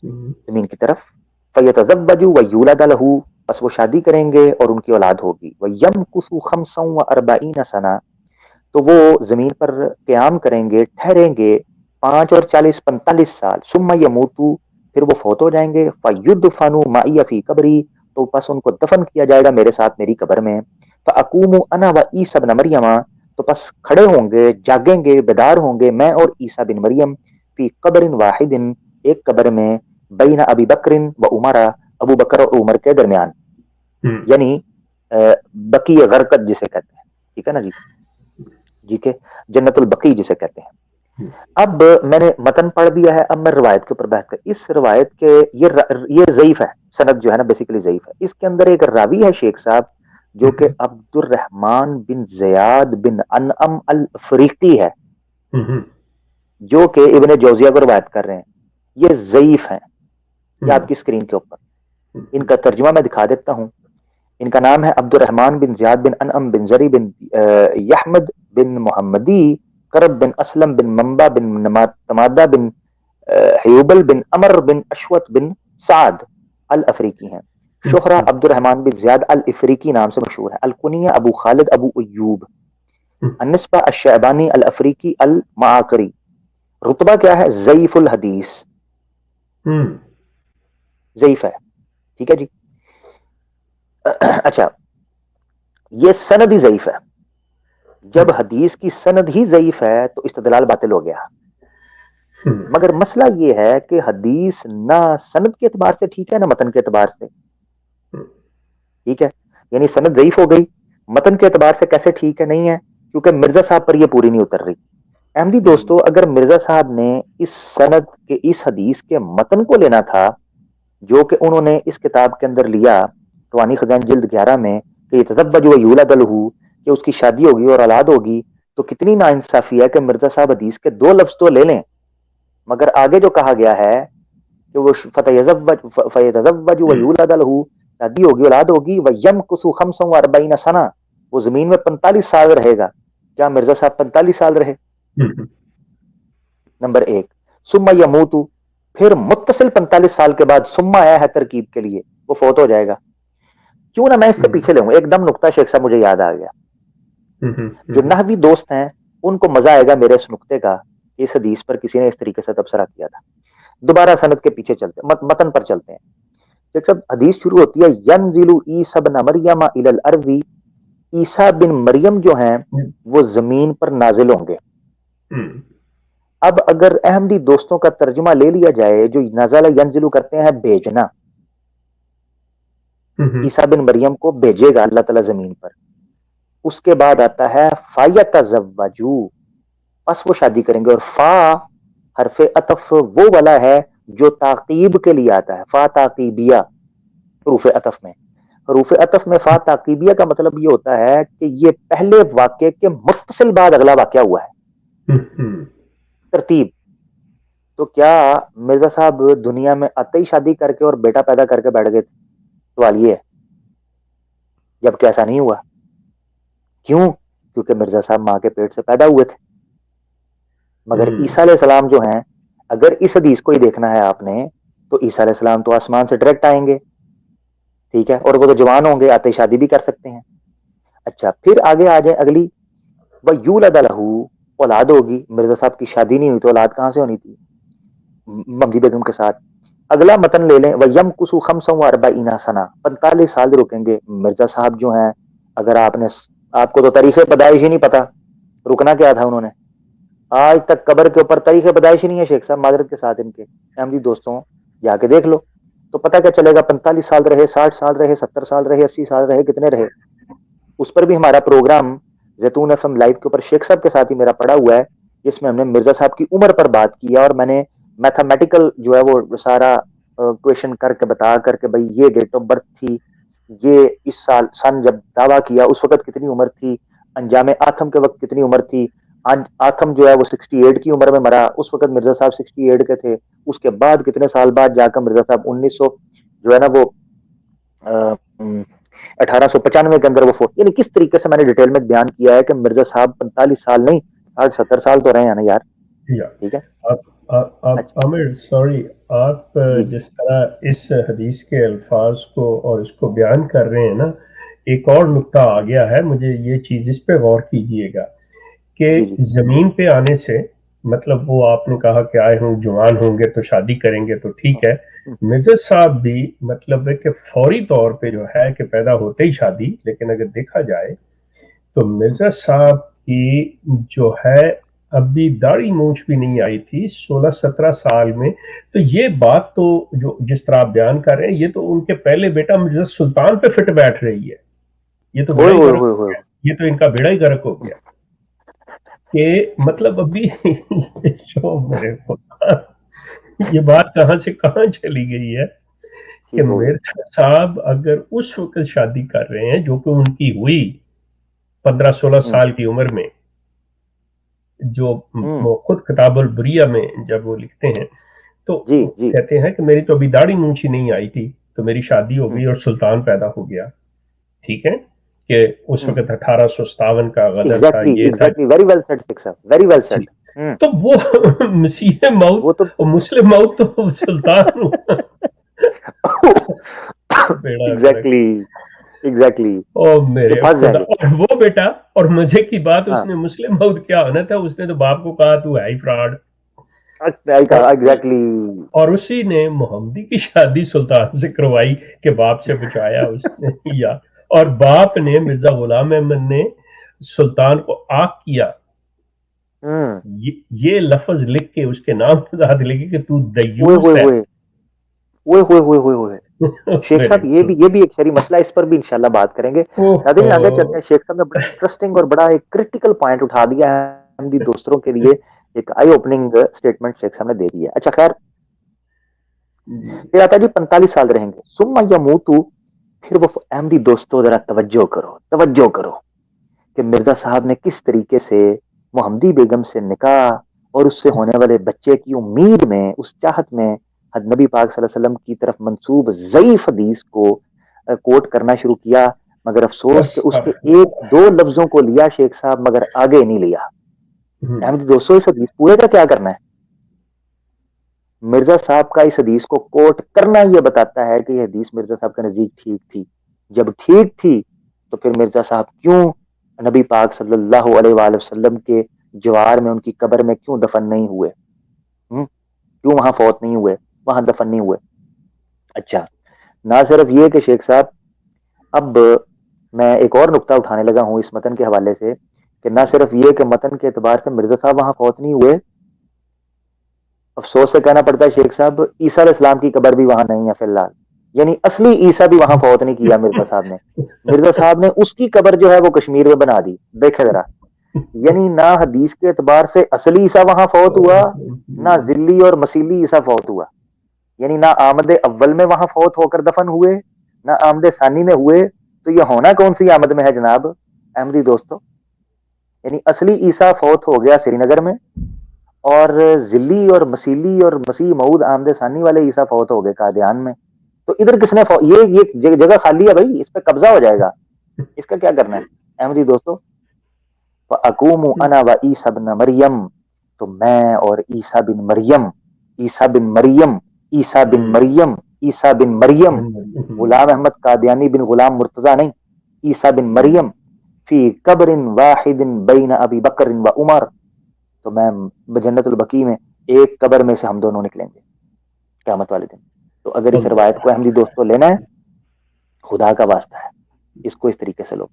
زمین کی طرف. فیتزوج و یولد لہ, پس وہ شادی کریں گے اور ان کی اولاد ہوگی. ویمکث 45 سنہ, تو وہ زمین پر قیام کریں گے, ٹھہریں گے 5 اور 40 45 سال. ثم یموتو, پھر وہ فوت ہو جائیں گے. فیدفن معی فی قبری, تو پس ان کو دفن کیا جائے گا میرے ساتھ میری قبر میں. فاقوم انا و عیسی بن مریم, تو پس کھڑے ہوں گے, جاگیں گے, بیدار ہوں گے میں اور عیسیٰ بن مریم, فی قبر واحد, ایک قبر میں, بین ابی بکر و عمر, ابو بکر اور عمر کے درمیان, یعنی بقی غرقد جسے کہتے ہیں. ٹھیک ہے نا جی, جی کہ جنت البقی جسے کہتے ہیں. اب میں نے متن پڑھ دیا ہے, اب میں روایت کے اوپر بحث کر. اس روایت کے یہ ضعیف ہے, سند جو ہے نا بیسیکلی ضعیف ہے. اس کے اندر ایک راوی ہے شیخ صاحب جو کہ عبد الرحمن بن زیاد بن انعم الافریقی ہے, جو کہ ابن جوزیہ کو روایت کر رہے ہیں. یہ ضعیف ہیں, یہ آپ کی اسکرین کے اوپر ان کا ترجمہ میں دکھا دیتا ہوں. ان کا نام ہے عبد الرحمن بن زیاد بن انعم بن زری بن یحمد بن محمدی, کرب بن اسلم بن منبع بن تمادہ بن حیوبل بن امر بن اشوت بن سعد الافریقی ہیں. شہرہ عبد الرحمن بن زیاد الافریقی نام سے مشہور ہے. الکنیہ ابو خالد ابو ایوب, النسبہ الشعبانی الافریقی المعاقری. رتبہ کیا ہے, ضعیف الحدیث, ضعیف ہے. ٹھیک ہے جی. اچھا, یہ سند ہی ضعیف ہے. جب حدیث کی سند ہی ضعیف ہے تو استدلال باطل ہو گیا. مگر مسئلہ یہ ہے کہ حدیث نہ سند کے اعتبار سے ٹھیک ہے نہ متن کے اعتبار سے. ٹھیک ہے, یعنی سند ضعیف ہو گئی, متن کے اعتبار سے کیسے ٹھیک ہے, نہیں ہے, کیونکہ مرزا صاحب پر یہ پوری نہیں اتر رہی. احمدی دوستو, اگر مرزا صاحب نے اس سند کے اس حدیث کے متن کو لینا تھا جو کہ انہوں نے اس کتاب کے اندر لیا روانی خزان جلد 11 میں, کہ یتزوج و یولد لہ, کہ اس کی شادی ہوگی اور اولاد ہوگی, تو کتنی ناانصافی ہے کہ مرزا صاحب حدیث کے 2 لفظ تو لے لیں, مگر آگے جو کہا گیا ہے کہ وہ فیتزوج و یولد لہ, شادی ہوگی اولاد ہوگی, ویمکث 45 سنہ, وہ زمین میں 45 سال رہے گا. کیا مرزا صاحب 45 سال رہے؟ نمبر 1. ثم یموت, پھر متصل 45 سال کے بعد ثم آیا ہے ترکیب کے لیے, وہ فوت ہو جائے گا. کیوں نہ میں اس سے پیچھے لوں, ایک دم نقطہ شیخ صاحب مجھے یاد آ گیا. جو نحوی دوست ہیں ان کو مزہ آئے گا میرے اس نقطے کا, اس حدیث پر کسی نے اس طریقے سے تبصرہ کیا تھا. دوبارہ سند کے پیچھے چلتے ہیں, متن پر چلتے ہیں. شیخ صاحب حدیث شروع ہوتی ہے, ینزل عیسی بن مریم الی الارض, عیسیٰ بن مریم جو ہیں وہ زمین پر نازل ہوں گے. اب اگر احمدی دوستوں کا ترجمہ لے لیا جائے جو نزل ینزلو کرتے ہیں بھیجنا، عیسیٰ بن مریم کو بھیجے گا اللہ تعالیٰ زمین پر، اس کے بعد آتا ہے فَيَتَزَوَّجُ، پس وہ شادی کریں گے، اور فا حرف عطف وہ والا ہے جو تعقیب کے لیے آتا ہے، فا تعقیبیہ حروف عطف میں، حروف عطف میں فا تعقیبیہ کا مطلب یہ ہوتا ہے کہ یہ پہلے واقعے کے متصل بعد اگلا واقعہ ہوا ہے، ترتیب۔ تو کیا مرزا صاحب دنیا میں آتے ہی شادی کر کے اور بیٹا پیدا کر کے بیٹھ گئے تھے؟ سوال یہ ہے، جبکہ ایسا نہیں ہوا۔ کیوں؟ کیونکہ مرزا صاحب ماں کے پیٹ سے پیدا ہوئے تھے۔ مگر عیسیٰ علیہ السلام جو ہیں، اگر اس حدیث کو ہی دیکھنا ہے آپ نے، تو عیسیٰ علیہ السلام تو آسمان سے ڈائریکٹ آئیں گے، ٹھیک ہے، اور وہ تو جوان ہوں گے، آتے ہی شادی بھی کر سکتے ہیں۔ اچھا، پھر آگے آ جائیں اگلی، وَيُولَدَ لَهُ، اولاد ہوگی۔ مرزا صاحب کی شادی نہیں ہوئی تو اولاد کہاں سے ہونی تھی ممدی بیگم کے ساتھ؟ اگلا متن لے لیں، وَيَمْكُثُ 45 سَنَةً، 45 سال رکیں گے مرزا صاحب جو ہیں۔ اگر آپ کو تو تاریخ پیدائش ہی نہیں پتا، رکنا کیا تھا انہوں نے؟ آج تک قبر کے اوپر تاریخ پیدائش ہی نہیں ہے شیخ صاحب، معذرت کے ساتھ ان کے احمدی دوستوں، جا کے دیکھ لو تو پتہ کیا چلے گا۔ 45 سال رہے، 60 سال رہے، 70 سال رہے، 80 سال رہے، کتنے رہے؟ اس پر بھی ہمارا پروگرام زیتون ایف ایم لائیو کے اوپر شیخ صاحب کے ساتھ ہی میرا پڑا ہوا ہے، جس میں ہم نے مرزا صاحب کی عمر پر بات کیا، اور میں نے میتھمیٹیکل جو ہے وہ سارا کویشن کر کے بتا کر کے بھائی یہ ڈیٹ آف برتھ تھی، یہ اس سال سن جب دعویٰ کیا اس وقت کتنی عمر تھی، انجام آتم کے وقت کتنی عمر تھی، آتم جو ہے وہ 68 کی عمر میں مرا، اس وقت مرزا صاحب 68 کے تھے، اس کے بعد کتنے سال بعد جا کر مرزا صاحب 1900 جو ہے نا وہ 1895 کے اندر وہ فوت، یعنی کس طریقے سے میں نے ڈیٹیل میں بیان کیا ہے کہ مرزا صاحب 45 سال نہیں، 70 سال تو رہے ہیں نا یار، ٹھیک ہے۔ اچھا عامر سوری، آپ جی جس طرح اس حدیث کے الفاظ کو اور اس کو بیان کر رہے ہیں نا، ایک اور نقطہ آ گیا ہے، مجھے یہ چیز اس پہ غور کیجئے گا کہ جی جی زمین پہ آنے سے مطلب وہ آپ نے کہا کہ آئے ہوں جوان ہوں گے تو شادی کریں گے تو ٹھیک ہے، مرزا صاحب بھی مطلب ہے کہ فوری طور پہ جو ہے کہ پیدا ہوتے ہی شادی، لیکن اگر دیکھا جائے تو مرزا صاحب کی جو ہے اب بھی داڑھی مونچھ بھی نہیں آئی تھی 16-17 سال میں، تو یہ بات تو جو جس طرح آپ بیان کر رہے ہیں یہ تو ان کے پہلے بیٹا مرزا سلطان پہ فٹ بیٹھ رہی ہے، یہ تو بیڑا ہوئے ہی ہوئے غرق ہوئے ہو ہوئے گیا، یہ تو ان کا بیڑا ہی غرق ہو گیا کہ مطلب ابھی جو میرے خدا، یہ بات کہاں سے کہاں چلی گئی ہے کہ ٹھیک ہو گیا۔ مرزا صاحب اگر اس وقت شادی کر رہے ہیں جو کہ ان کی ہوئی 15-16 ہوں سال کی عمر میں، جو ہوں وہ خود کتاب البریہ میں جب وہ لکھتے ہیں تو جی جی کہتے ہیں کہ میری تو ابھی داڑھی مونچھی نہیں آئی تھی تو میری شادی ہو ہوں گئی اور سلطان پیدا ہو گیا، ٹھیک ہے، کہ اس ہوں وقت 1857 کا غدر تھا، ایگزیکٹلی یہ تھا ایگزیکٹلی ویری ویل سیڈ شیخ صاحب، ویری ویل جی۔ سیڈ۔ ہوں تو وہ مسیح موت وہ تو اور مسلم موت تو سلطان ہوا، بیڑا گرک، ایگزیکٹلی ایگزیکٹلی او جو میرے پھنس جائیں خدا، گے۔ اور وہ بیٹا، اور مزے کی بات ہاں اس نے مسلم موت کیا ہونا تھا، اس نے تو باپ کو کہا تو ہے ہی فراڈ، اور ایگزیکٹلی اور اسی نے محمدی کی شادی سلطان سے کروائی کہ باپ سے بچایا اس نے یا، اور باپ نے مرزا غلام احمد نے سلطان کو آگ کیا، ہوں یہ لفظ لکھ کے اس کے نام کے ساتھ لکھے کہ تو ہوئے دیوس ہوئے ہے ہوئے ہوئے ہوئے ہوئے ہوئے ہوئے شیخ میرے صاحب یہ بھی ایک شرعی مسئلہ، اس پر بھی انشاءاللہ بات کریں گے۔ ناظرین آگے چلتے ہیں، شیخ صاحب نے بڑا انٹرسٹنگ اور بڑا ایک کریٹیکل پوائنٹ اٹھا دیا ہے ہمدی دوستوں کے لیے، ایک آئی اوپننگ سٹیٹمنٹ شیخ صاحب نے دے دی ہے۔ اچھا خیر، پھر آتا جی 45 سال رہیں گے، ثم یموتو، پھر وہ احمدی دوستوں ذرا توجہ کرو کہ مرزا صاحب نے کس طریقے سے محمدی بیگم سے نکاح اور اس سے ہونے والے بچے کی امید میں، اس چاہت میں نبی پاک صلی اللہ علیہ وسلم کی طرف منسوب ضعیف حدیث کو کوٹ کرنا شروع کیا، مگر افسوس کہ اس کے ایک دو لفظوں کو لیا شیخ صاحب، مگر آگے نہیں لیا۔ احمدی دوستوں، اس حدیث پورے کا کیا کرنا ہے؟ مرزا صاحب کا اس حدیث کو کوٹ کرنا یہ بتاتا ہے کہ یہ حدیث مرزا صاحب کے نزدیک ٹھیک تھی، جب ٹھیک تھی تو پھر مرزا صاحب کیوں نبی پاک صلی اللہ علیہ وآلہ وسلم کے جوار میں ان کی قبر میں کیوں دفن نہیں ہوئے، کیوں وہاں فوت نہیں ہوئے، وہاں دفن نہیں ہوئے؟ اچھا، نہ صرف یہ کہ شیخ صاحب، اب میں ایک اور نقطہ اٹھانے لگا ہوں اس متن کے حوالے سے، کہ نہ صرف یہ کہ متن کے اعتبار سے مرزا صاحب وہاں فوت نہیں ہوئے، افسوس سے کہنا پڑتا ہے شیخ صاحب عیسیٰ علیہ السلام کی قبر بھی وہاں نہیں ہے فی الحال، یعنی اصلی عیسیٰ بھی وہاں فوت نہیں کیا مرزا صاحب نے، مرزا صاحب نے اس کی قبر جو ہے وہ کشمیر میں بنا دی، دیکھے ذرا، یعنی نہ حدیث کے اعتبار سے اصلی عیسیٰ وہاں فوت ہوا، نہ ذلی اور مسیلی عیسیٰ فوت ہوا، یعنی نہ آمد اول میں وہاں فوت ہو کر دفن ہوئے، نہ آمد ثانی میں ہوئے، تو یہ ہونا کون سی آمد میں ہے جناب احمدی دوستو؟ یعنی اصلی عیسیٰ فوت ہو گیا سری نگر میں، اور ذلی اور مسیلی اور مسیح مود آمد ثانی والے عیسیٰ فوت ہو گئے قادیان میں، تو ادھر کس نے یہ جگہ خالی ہے بھائی، اس پہ قبضہ ہو جائے گا، اس کا کیا کرنا ہے احمدی دوستو؟ فَأَقُومُ أَنَا وَعِيسَى ابْنَ مریم، تو میں اور عیسیٰ بن مریم، عیسیٰ بن مریم، عیسیٰ بن مریم، عیسیٰ بن مریم، غلام احمد قادیانی بن غلام مرتضیٰ نہیں، عیسیٰ بن مریم، فی قبر واحد بین ابی بکر و عمر، تو میں جنت البقیع میں ایک قبر میں سے ہم دونوں نکلیں گے قیامت والے دن۔ تو اگر اس روایت کو احمدی دوستوں لینا ہے، خدا کا واسطہ ہے، اس کو اس طریقے سے لو۔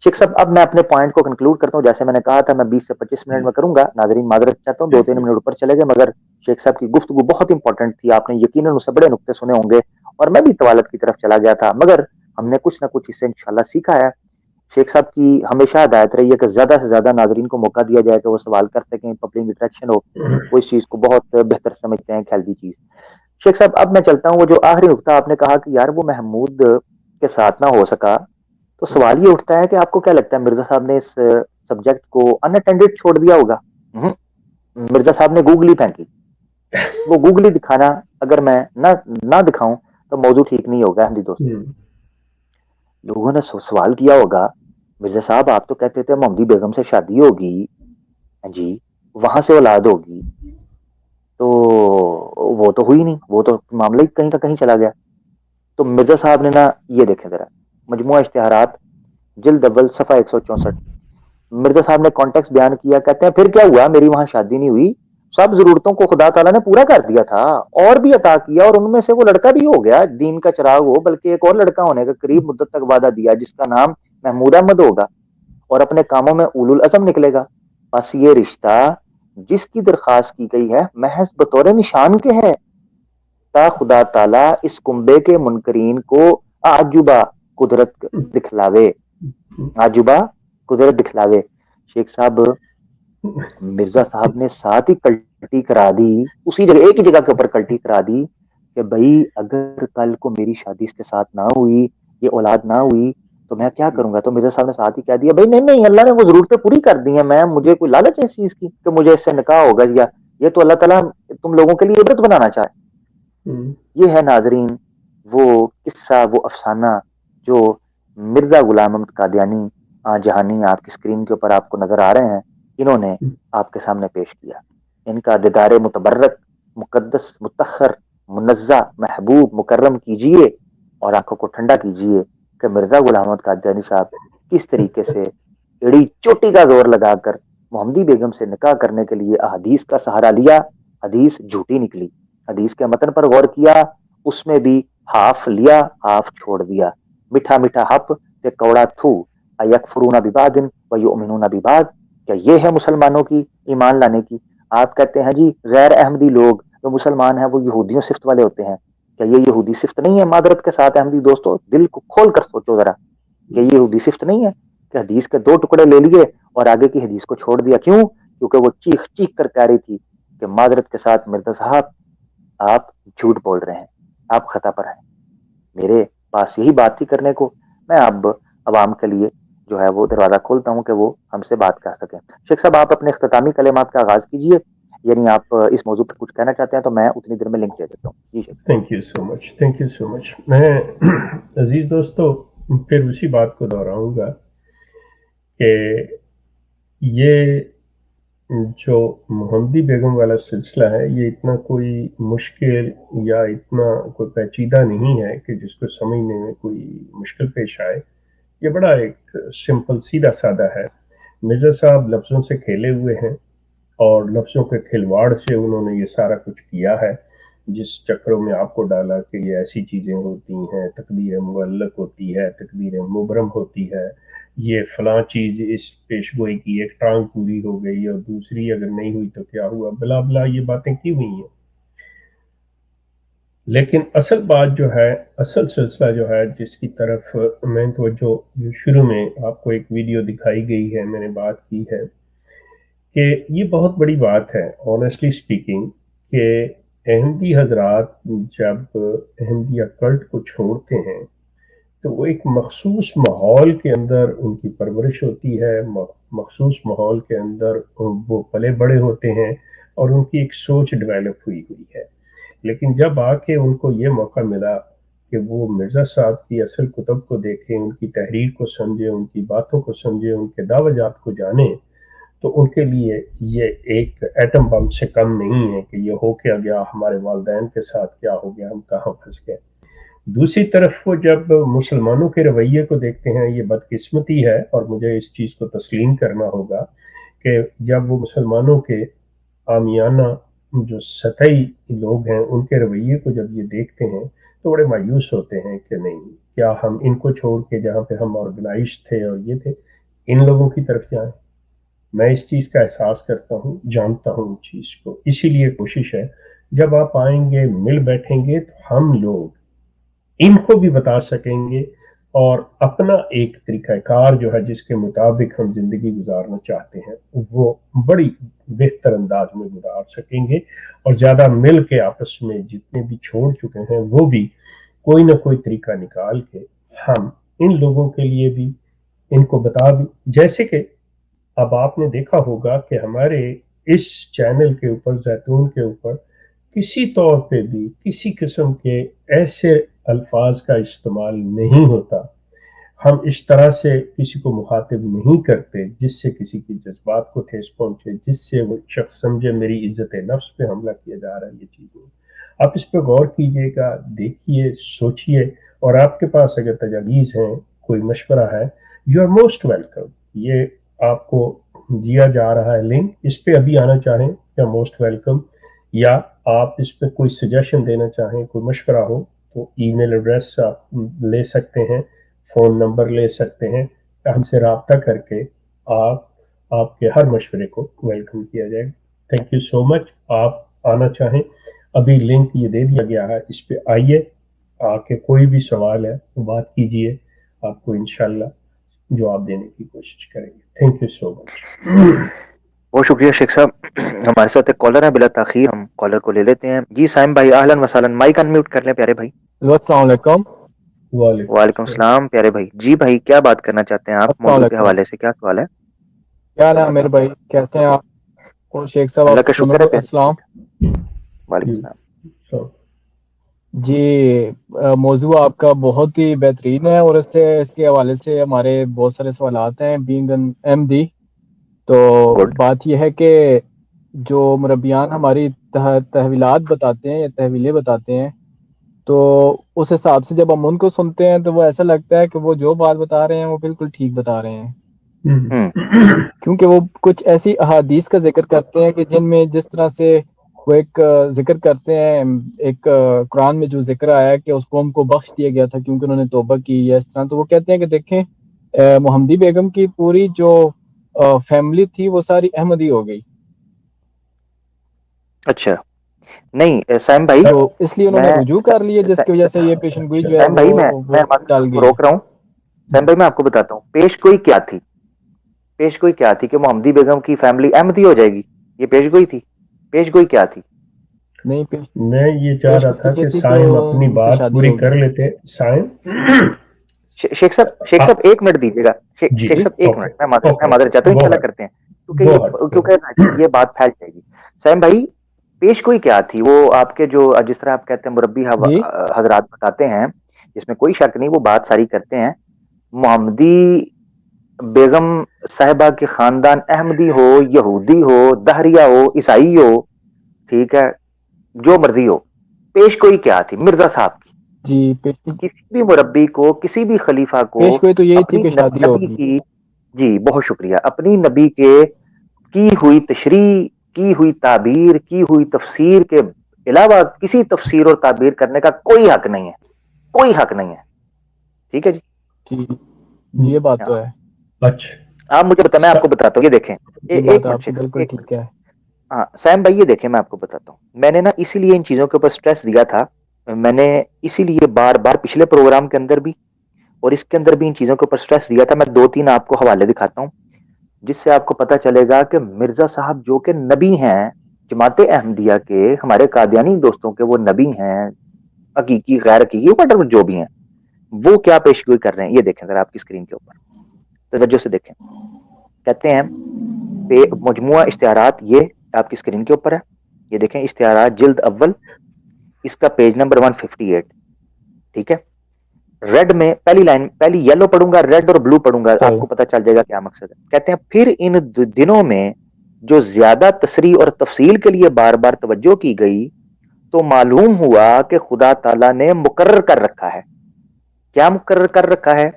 شیخ صاحب اب میں اپنے پوائنٹ کو کنکلوڈ کرتا ہوں، جیسے میں نے کہا تھا میں 20 سے 25 منٹ میں کروں گا، ناظرین معذرت چاہتا ہوں 2-3 منٹ اوپر چلے گئے، مگر شیخ صاحب کی گفتگو بہت امپورٹنٹ تھی، آپ نے یقیناً اس سے بڑے نقطے سنے ہوں گے، اور میں بھی طوالت کی طرف چلا گیا تھا، مگر ہم نے کچھ نہ کچھ اس سے انشاءاللہ سیکھا ہے۔ شیخ صاحب کی ہمیشہ ہدایت رہی ہے کہ زیادہ سے زیادہ ناظرین کو موقع دیا جائے کہ وہ سوال کر سکیں، پبلک انٹریکشن ہو، وہ اس چیز کو بہت بہتر سمجھتے ہیں، ہیلدی چیز۔ شیخ صاحب اب میں چلتا ہوں، وہ جو آخری نقطہ آپ نے کہا کہ یار وہ محمود کے ساتھ نہ ہو سکا، تو سوال یہ اٹھتا ہے کہ آپ کو کیا لگتا ہے مرزا صاحب نے اس سبجیکٹ کو ان اٹینڈڈ چھوڑ دیا ہوگا؟ مرزا صاحب نے گوگلی پھینکی، وہ گوگلی دکھانا اگر میں نہ دکھاؤں تو موضوع ٹھیک نہیں ہوگا احمدی دوست۔ لوگوں نے سوال کیا ہوگا مرزا صاحب آپ تو کہتے تھے محمدی بیگم سے شادی ہوگی، جی وہاں سے اولاد ہوگی، تو وہ تو ہوئی نہیں، وہ تو معاملہ ہی کہیں کا کہیں چلا گیا۔ تو مرزا صاحب نے نا یہ دیکھیں ذرا مجموعہ اشتہارات جلد اول صفحہ 164، مرزا صاحب نے کانٹیکس بیان کیا، کہتے ہیں پھر کیا ہوا، میری وہاں شادی نہیں ہوئی، سب ضرورتوں کو خدا تعالیٰ نے پورا کر دیا تھا اور بھی عطا کیا، اور ان میں سے وہ لڑکا بھی ہو گیا دین کا چراغ ہو، بلکہ ایک اور لڑکا ہونے کا قریب مدت تک وعدہ دیا جس کا نام محمود احمد ہوگا اور اپنے کاموں میں اولو العزم نکلے گا۔ بس یہ رشتہ جس کی درخواست کی گئی ہے محض بطور نشان کے ہے، تا خدا تعالیٰ اس کنبے کے منکرین کو عجوبہ قدرت دکھلاوے، عجوبہ قدرت دکھلاوے۔ شیخ صاحب مرزا صاحب نے ساتھ ہی کلٹی کرا دی، اسی جگہ ایک ہی جگہ کے اوپر کلٹی کرا دی کہ بھائی اگر کل کو میری شادی اس کے ساتھ نہ ہوئی، یہ اولاد نہ ہوئی تو میں کیا کروں گا؟ تو مرزا صاحب نے ساتھ ہی کہہ دیا بھائی نہیں نہیں، اللہ نے وہ ضرورتیں پوری کر دی ہیں، میں مجھے کوئی لالچ ہے اس چیز کی کہ مجھے اس سے نکاح ہوگا، یا یہ تو اللہ تعالیٰ تم لوگوں کے لیے عبرت بنانا چاہے۔ یہ ہے ناظرین وہ قصہ، وہ افسانہ جو مرزا غلام احمد قادیانی جہانی آپ کی اسکرین کے اوپر آپ کو نظر آ رہے ہیں، انہوں نے آپ کے سامنے پیش کیا۔ ان کا دیدار متبرک، مقدس، متخر، منزہ، محبوب، مکرم کیجئے اور آنکھوں کو ٹھنڈا کیجئے کہ مرزا غلام احمد قادیانی صاحب کس طریقے سے ایڑی چوٹی کا زور لگا کر محمدی بیگم سے نکاح کرنے کے لیے احادیث کا سہارا لیا، حدیث جھوٹی نکلی، حدیث کے متن پر غور کیا، اس میں بھی ہاف لیا ہاف چھوڑ دیا، میٹھا میٹھا ہپ تے کوڑا تھو، ایکفرون ببعض ویؤمنون ببعض، کیا یہ ہے مسلمانوں کی ایمان لانے کی؟ آپ کہتے ہیں جی غیر احمدی لوگ جو مسلمان ہیں وہ یہودیوں صفت والے ہوتے ہیں، کیا یہ یہودی صفت نہیں ہے؟ معذرت کے ساتھ احمدی دوستو دل کو کھول کر سوچو ذرا، کہ یہ یہودی صفت نہیں ہے کہ حدیث کے 2 ٹکڑے لے لیے اور آگے کی حدیث کو چھوڑ دیا؟ کیوں؟ کیونکہ وہ چیخ چیخ کر کہہ رہی تھی کہ معذرت کے ساتھ مرزا صاحب آپ جھوٹ بول رہے ہیں، آپ خطا پر ہیں۔ میرے پاس یہی بات تھی کرنے کو، میں اب عوام کے لیے جو ہے وہ دروازہ کھولتا ہوں کہ وہ ہم سے بات کر سکیں۔ شیخ صاحب آپ اپنے اختتامی کلمات کا آغاز کیجئے، یعنی آپ اس موضوع پر کچھ کہنا چاہتے ہیں تو میں اتنی دیر میں لنک دے دیتا ہوں۔ جی شیخ صاحب۔ Thank you so much, thank you so much. میں عزیز دوستو پھر اسی بات کو دہراؤں گا کہ یہ جو محمدی بیگم والا سلسلہ ہے یہ اتنا کوئی مشکل یا اتنا کوئی پیچیدہ نہیں ہے کہ جس کو سمجھنے میں کوئی مشکل پیش آئے، یہ بڑا ایک سمپل سیدھا سادہ ہے۔ مرزا صاحب لفظوں سے کھیلے ہوئے ہیں اور لفظوں کے کھلواڑ سے انہوں نے یہ سارا کچھ کیا ہے، جس چکروں میں آپ کو ڈالا کہ یہ ایسی چیزیں ہوتی ہیں، تقدیر معلق ہوتی ہے، تقدیر مبرم ہوتی ہے، یہ فلاں چیز اس پیش گوئی کی ایک ٹانگ پوری ہو گئی اور دوسری اگر نہیں ہوئی تو کیا ہوا، بلا بلا یہ باتیں کی ہوئی ہیں۔ لیکن اصل بات جو ہے، اصل سلسلہ جو ہے جس کی طرف میں توجہ جو شروع میں آپ کو ایک ویڈیو دکھائی گئی ہے، میں نے بات کی ہے کہ یہ بہت بڑی بات ہے آنیسٹلی اسپیکنگ کہ احمدی حضرات جب احمدیہ کلٹ کو چھوڑتے ہیں تو وہ ایک مخصوص ماحول کے اندر ان کی پرورش ہوتی ہے، مخصوص ماحول کے اندر وہ پلے بڑے ہوتے ہیں اور ان کی ایک سوچ ڈیولپ ہوئی ہے. لیکن جب آ کے ان کو یہ موقع ملا کہ وہ مرزا صاحب کی اصل کتب کو دیکھیں، ان کی تحریر کو سمجھیں، ان کی باتوں کو سمجھیں، ان کے دعوی جات کو جانیں، تو ان کے لیے یہ ایک ایٹم بم سے کم نہیں ہے کہ یہ ہو کے گیا، ہمارے والدین کے ساتھ کیا ہو گیا، ہم کہاں پھنس گئے. دوسری طرف وہ جب مسلمانوں کے رویے کو دیکھتے ہیں، یہ بدقسمتی ہے اور مجھے اس چیز کو تسلیم کرنا ہوگا کہ جب وہ مسلمانوں کے عامیانہ جو سطحی لوگ ہیں ان کے رویے کو جب یہ دیکھتے ہیں تو بڑے مایوس ہوتے ہیں کہ نہیں، کیا ہم ان کو چھوڑ کے جہاں پہ ہم آرگنائز تھے اور یہ تھے، ان لوگوں کی طرف جائیں. میں اس چیز کا احساس کرتا ہوں، جانتا ہوں اس چیز کو، اسی لیے کوشش ہے جب آپ آئیں گے مل بیٹھیں گے تو ہم لوگ ان کو بھی بتا سکیں گے اور اپنا ایک طریقہ کار جو ہے جس کے مطابق ہم زندگی گزارنا چاہتے ہیں وہ بڑی بہتر انداز میں گزار سکیں گے، اور زیادہ مل کے آپس میں جتنے بھی چھوڑ چکے ہیں وہ بھی کوئی نہ کوئی طریقہ نکال کے ہم ان لوگوں کے لیے بھی ان کو بتا بھی. جیسے کہ اب آپ نے دیکھا ہوگا کہ ہمارے اس چینل کے اوپر، زیتون کے اوپر، کسی طور پہ بھی کسی قسم کے ایسے الفاظ کا استعمال نہیں ہوتا، ہم اس طرح سے کسی کو مخاطب نہیں کرتے جس سے کسی کی جذبات کو ٹھیس پہنچے، جس سے وہ شخص سمجھے میری عزت نفس پہ حملہ کیا جا رہا ہے. یہ چیزیں آپ اس پہ غور کیجئے گا، دیکھیے، سوچئے، اور آپ کے پاس اگر تجاویز ہیں، کوئی مشورہ ہے، یو آر موسٹ ویلکم. یہ آپ کو دیا جا رہا ہے لنک، اس پہ ابھی آنا چاہیں یا موسٹ ویلکم، یا آپ اس پہ کوئی سجیشن دینا چاہیں، کوئی مشورہ ہو تو ای میل ایڈریس آپ لے سکتے ہیں، فون نمبر لے سکتے ہیں، ہم سے رابطہ کر کے آپ کے ہر مشورے کو ویلکم کیا جائے گا. تھینک یو سو مچ. آپ آنا چاہیں ابھی لنک یہ دے دیا گیا ہے، اس پہ آئیے، آ کے کوئی بھی سوال ہے وہ بات کیجئے، آپ کو انشاءاللہ جواب دینے کی کوشش کریں گے. تھینک یو سو مچ. بہت شکریہ شیخ صاحب. ہمارے ساتھ ایک کالر ہے، بلا تاخیر ہم کالر کو لے لیتے ہیں. جی سائم بھائی، اہلاً وسہلاً. مائک انمیوٹ کر لیں پیارے بھائی. السلام علیکم. وعلیکم السلام پیارے بھائی. جی بھائی، کیا بات کرنا چاہتے ہیں آپ السلام موضوع کے علیکم. حوالے سے؟ کیا سوال ہے؟ کیا حال ہے عامر بھائی، کیسے ہیں آپ؟ اور شیخ صاحب اللہ آپ کا دونوں شکر ہے کو پیارے. السلام. وعلیکم السلام. جی موضوع آپ کا بہت ہی بہترین ہے، اور اس کے حوالے سے ہمارے بہت سارے سوالات ہیں بینگ این ایم دی. تو گڈ. بات یہ ہے کہ جو مربیان ہماری تحویلات بتاتے ہیں یا تحویلیں بتاتے ہیں، تو اس حساب سے جب ہم ان کو سنتے ہیں تو وہ ایسا لگتا ہے کہ وہ جو بات بتا رہے ہیں وہ بالکل ٹھیک بتا رہے ہیں، کیونکہ وہ کچھ ایسی احادیث کا ذکر کرتے ہیں کہ جن میں جس طرح سے وہ ایک ذکر کرتے ہیں، ایک قرآن میں جو ذکر آیا ہے کہ اس قوم کو بخش دیا گیا تھا کیونکہ انہوں نے توبہ کی یا اس طرح. تو وہ کہتے ہیں کہ دیکھیں محمدی بیگم کی پوری جو فیملی تھی وہ ساری احمدی ہو گئی. اچھا نہیں سائم بھائی، تو اس لیے انہوں نے میں رجوع کر لیے، جس کی وجہ سے یہ پیشن گوئی جو ہے سائم بھائی میں وہ ٹل آپ کو گئی. روک رہا ہوں. سائم بھائی میں آپ کو بتاتا ہوں پیش گوئی کیا تھی. پیش گوئی کیا تھی کہ محمدی بیگم کی فیملی احمدی ہو جائے گی؟ یہ پیش گوئی تھی. پیش گوئی کیا تھی؟ نہیں میں یہ چاہ رہا تھا کہ سائم اپنی بات پوری کر لیتے. سائم شیخ صاحب ایک منٹ دیجیے گا. شیخ صاحب ایک منٹ، میں معذرت چاہتا ہوں، انشاءاللہ کرتے ہیں کیونکہ یہ بات پھیل جائے گی. سائم بھائی پیش گوئی کیا تھی؟ وہ آپ کے جو جس طرح آپ کہتے ہیں مربی جی حضرات بتاتے ہیں، جس میں کوئی شک نہیں، وہ بات ساری کرتے ہیں. محمدی بیگم صاحبہ کے خاندان احمدی ہو، یہودی ہو، دہریہ ہو، عیسائی ہو، ٹھیک ہے، جو مرضی ہو، پیش گوئی کیا تھی مرزا صاحب کی؟ جی کسی بھی مربی کو، کسی بھی خلیفہ کو پیش گوئی تو یہی تھی اپنی کہ شادی نبی ہوگی. کی، جی بہت شکریہ، اپنی نبی کے کی ہوئی تشریح، کی ہوئی تعبیر، کی ہوئی تفسیر کے علاوہ کسی تفسیر اور تعبیر کرنے کا کوئی حق نہیں ہے. کوئی حق نہیں ہے. ٹھیک ہے جی. جی یہ بات تو ہے. اچھا آپ مجھے بتائیں، میں آپ کو بتاتا ہوں. یہ دیکھیں یہ ایک بات منٹ آپ کی شیخ، بالکل ایک منٹ. ٹھیک ہے. ہاں سیم بھائی یہ دیکھیں، میں آپ کو بتاتا ہوں. میں نے نا اسی لیے ان چیزوں کے اوپر سٹریس دیا تھا میں نے اسی لیے بار بار پچھلے پروگرام کے اندر بھی اور اس کے اندر بھی ان چیزوں کے اوپر سٹریس دیا تھا. میں 2-3 آپ کو حوالے دکھاتا ہوں جس سے آپ کو پتا چلے گا کہ مرزا صاحب جو کہ نبی ہیں جماعت احمدیہ کے, ہمارے قادیانی دوستوں کے وہ نبی ہیں, حقیقی غیر حقیقی وٹ جو بھی ہیں, وہ کیا پیش گوئی کر رہے ہیں. یہ دیکھیں ذرا آپ کی اسکرین کے اوپر توجہ سے دیکھیں. کہتے ہیں مجموعہ اشتہارات, یہ آپ کی اسکرین کے اوپر ہے, یہ دیکھیں اشتہارات جلد اول, اس کا پیج نمبر 158. ٹھیک ہے, ریڈ میں پہلی لائن, پہلی یلو پڑھوں گا, ریڈ اور بلو پڑھوں گا, آپ کو پتا چل جائے گا کیا مقصد ہے. کہتے ہیں پھر ان دنوں میں جو زیادہ تصریح اور تفصیل کے لیے بار بار توجہ کی گئی تو معلوم ہوا کہ خدا تعالیٰ نے مقرر کر رکھا ہے. کیا مقرر کر رکھا ہے؟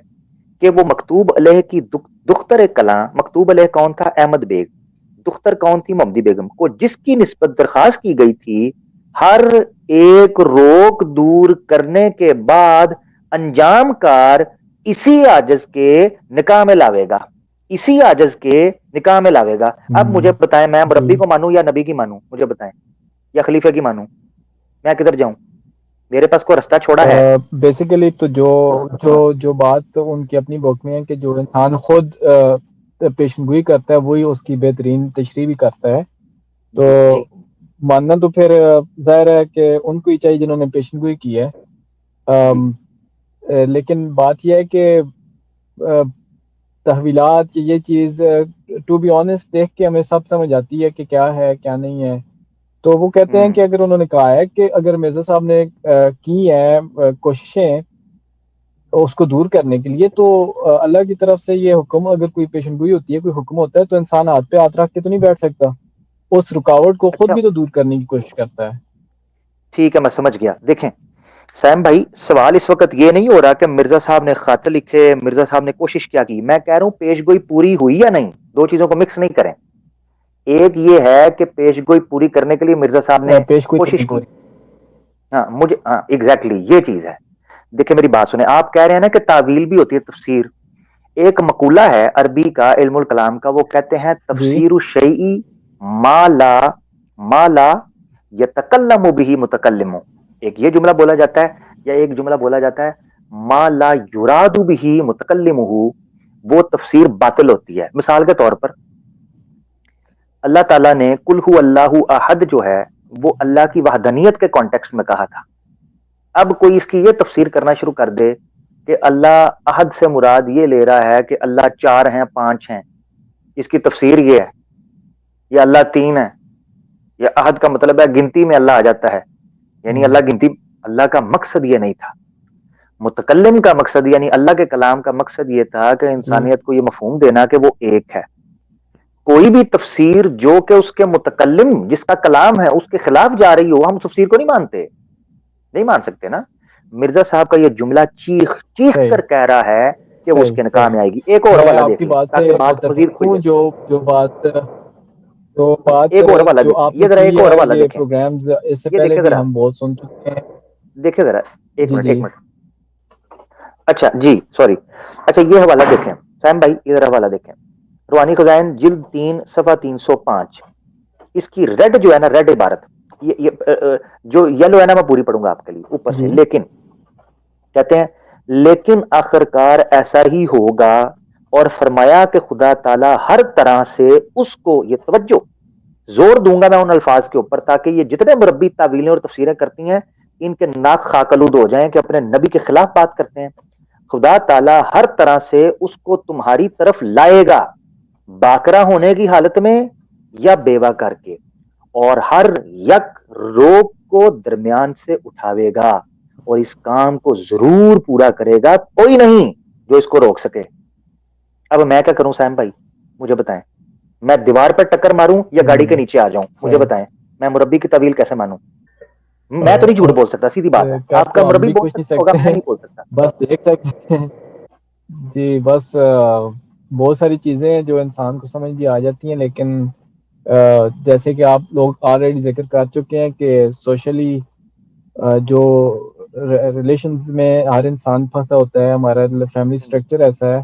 کہ وہ مکتوب علیہ کی دختر کلاں, مکتوب علیہ کون تھا؟ احمد بیگ. دختر کون تھی؟ محمدی بیگم کو, جس کی نسبت درخواست کی گئی تھی, ہر ایک روک دور کرنے کے بعد انجام کار اسی عاجز کے نکاح میں لاوے گا, اسی عاجز کے نکاح میں لاوے گا. اب مجھے بتائیں میں مربی کو مانوں یا نبی کی مانوں؟ مجھے بتائیں, یا خلیفہ کی مانوں؟ میں کدھر جاؤں؟ میرے پاس کوئی رستہ چھوڑا ہے؟ بیسیکلی تو جو بات ان کی اپنی بک میں ہے کہ جو انسان خود پیشن گوئی کرتا ہے وہی اس کی بہترین تشریح بھی کرتا ہے. تو ماننا تو پھر ظاہر ہے کہ ان کو ہی چاہیے جنہوں نے پیشن گوئی کی ہے. لیکن بات یہ ہے کہ تحویلات یہ چیز ٹو بی آنیسٹ دیکھ کے ہمیں سب سمجھ آتی ہے کہ کیا ہے کیا نہیں ہے. تو وہ کہتے ہیں کہ اگر انہوں نے کہا ہے کہ اگر مرزا صاحب نے کی ہیں کوششیں اس کو دور کرنے کے لیے, تو اللہ کی طرف سے یہ حکم, اگر کوئی پیشن گوئی ہوتی ہے, کوئی حکم ہوتا ہے, تو انسان ہاتھ پہ ہاتھ رکھ کے تو نہیں بیٹھ سکتا, اس رکاوٹ کو خود بھی تو دور کرنے کی کوشش کرتا ہے. ٹھیک ہے, میں سمجھ گیا. دیکھیں سیم بھائی, سوال اس وقت یہ نہیں ہو رہا کہ مرزا صاحب نے خط لکھے, مرزا صاحب نے کوشش کیا کی. میں کہہ رہا ہوں پیش گوئی پوری ہوئی یا نہیں, دو چیزوں کو مکس نہیں کریں. ایک یہ ہے کہ پیش گوئی پوری کرنے کے لیے مرزا صاحب نے پیش گوئی کوشش کی. ہاں مجھے, ہاں ایگزیکٹلی یہ چیز ہے. دیکھیں میری بات سنیں, آپ کہہ رہے ہیں نا کہ تعویل بھی ہوتی ہے, تفسیر. ایک مقولہ ہے عربی کا, علم الکلام کا, وہ کہتے ہیں تفسیر الشیء ما لا یتکلم به متکلم. ایک یہ جملہ بولا جاتا ہے, یا ایک جملہ بولا جاتا ہے ما لا یراد به متکلمہ, وہ تفسیر باطل ہوتی ہے. مثال کے طور پر اللہ تعالیٰ نے قل هو اللہ احد جو ہے وہ اللہ کی وحدانیت کے کانٹیکسٹ میں کہا تھا. اب کوئی اس کی یہ تفسیر کرنا شروع کر دے کہ اللہ احد سے مراد یہ لے رہا ہے کہ اللہ 4 ہیں 5 ہیں, اس کی تفسیر یہ ہے, یا اللہ 3 ہے, یا احد کا مطلب ہے گنتی میں اللہ آ جاتا ہے, یعنی اللہ گنتی. اللہ کا مقصد یہ نہیں تھا. متکلم کا مقصد یعنی اللہ کے کلام کا مقصد یہ تھا کہ انسانیت کو یہ مفہوم دینا کہ وہ ایک ہے. کوئی بھی تفسیر جو کہ اس کے متکلم جس کا کلام ہے اس کے خلاف جا رہی ہو, ہم تفسیر کو نہیں مانتے, نہیں مان سکتے نا. مرزا صاحب کا یہ جملہ چیخ کر کہہ رہا ہے کہ وہ اس کے نکاح میں آئے گی. ایک اور حوالہ دیکھ لیں تاکہ بات مزید کھل جائے. جو بات ایک اور حوالہ جو آپ یہ ذرا ایک اور حوالہ یہ دیکھیں, پروگرامز اس سے یہ پہلے دیکھیں بھی ذرا, ہم بہت سن چکے ہیں. دیکھیں ذرا ایک جی منٹ. اچھا جی سوری, اچھا یہ حوالہ دیکھیں سیم بھائی, یہ ذرا حوالہ دیکھیں, روحانی خزائن جلد 3 صفحہ 305. اس کی ریڈ جو ہے نا, ریڈ عبارت, یہ جو یلو ہے نا میں پوری پڑھوں گا آپ کے لیے اوپر سے. لیکن کہتے ہیں لیکن آخرکار ایسا ہی ہوگا, اور فرمایا کہ خدا تعالی ہر طرح سے اس کو, یہ توجہ زور دوں گا میں ان الفاظ کے اوپر تاکہ یہ جتنے مربی تعویلیں اور تفسیریں کرتی ہیں ان کے ناک خاکلود ہو جائیں کہ اپنے نبی کے خلاف بات کرتے ہیں. خدا تعالی ہر طرح سے اس کو تمہاری طرف لائے گا, باکرا ہونے کی حالت میں یا بیوہ کر کے, اور ہر یک روک کو درمیان سے اٹھاوے گا, اور اس کام کو ضرور پورا کرے گا, کوئی نہیں جو اس کو روک سکے. اب میں کیا کروں سیم بھائی, مجھے بتائیں, میں دیوار پر ٹکر ماروں یا گاڑی کے نیچے آ جاؤں؟ مجھے بتائیں, میں مربی کی طویل کیسے مانوں؟ میں تو نہیں جھوٹ بول سکتا, سیدھی بات ہے. آپ کا مربی بول سکتا ہوگا, میں نہیں بول سکتا. بس دیکھ سکتے ہیں جی, بس بہت ساری چیزیں ہیں جو انسان کو سمجھ بھی آ جاتی ہیں, لیکن جیسے کہ آپ لوگ آلریڈی ذکر کر چکے ہیں کہ سوشلی جو ریلیشنز میں ہر انسان پھنسا ہوتا ہے, ہمارا فیملی سٹرکچر ایسا ہے,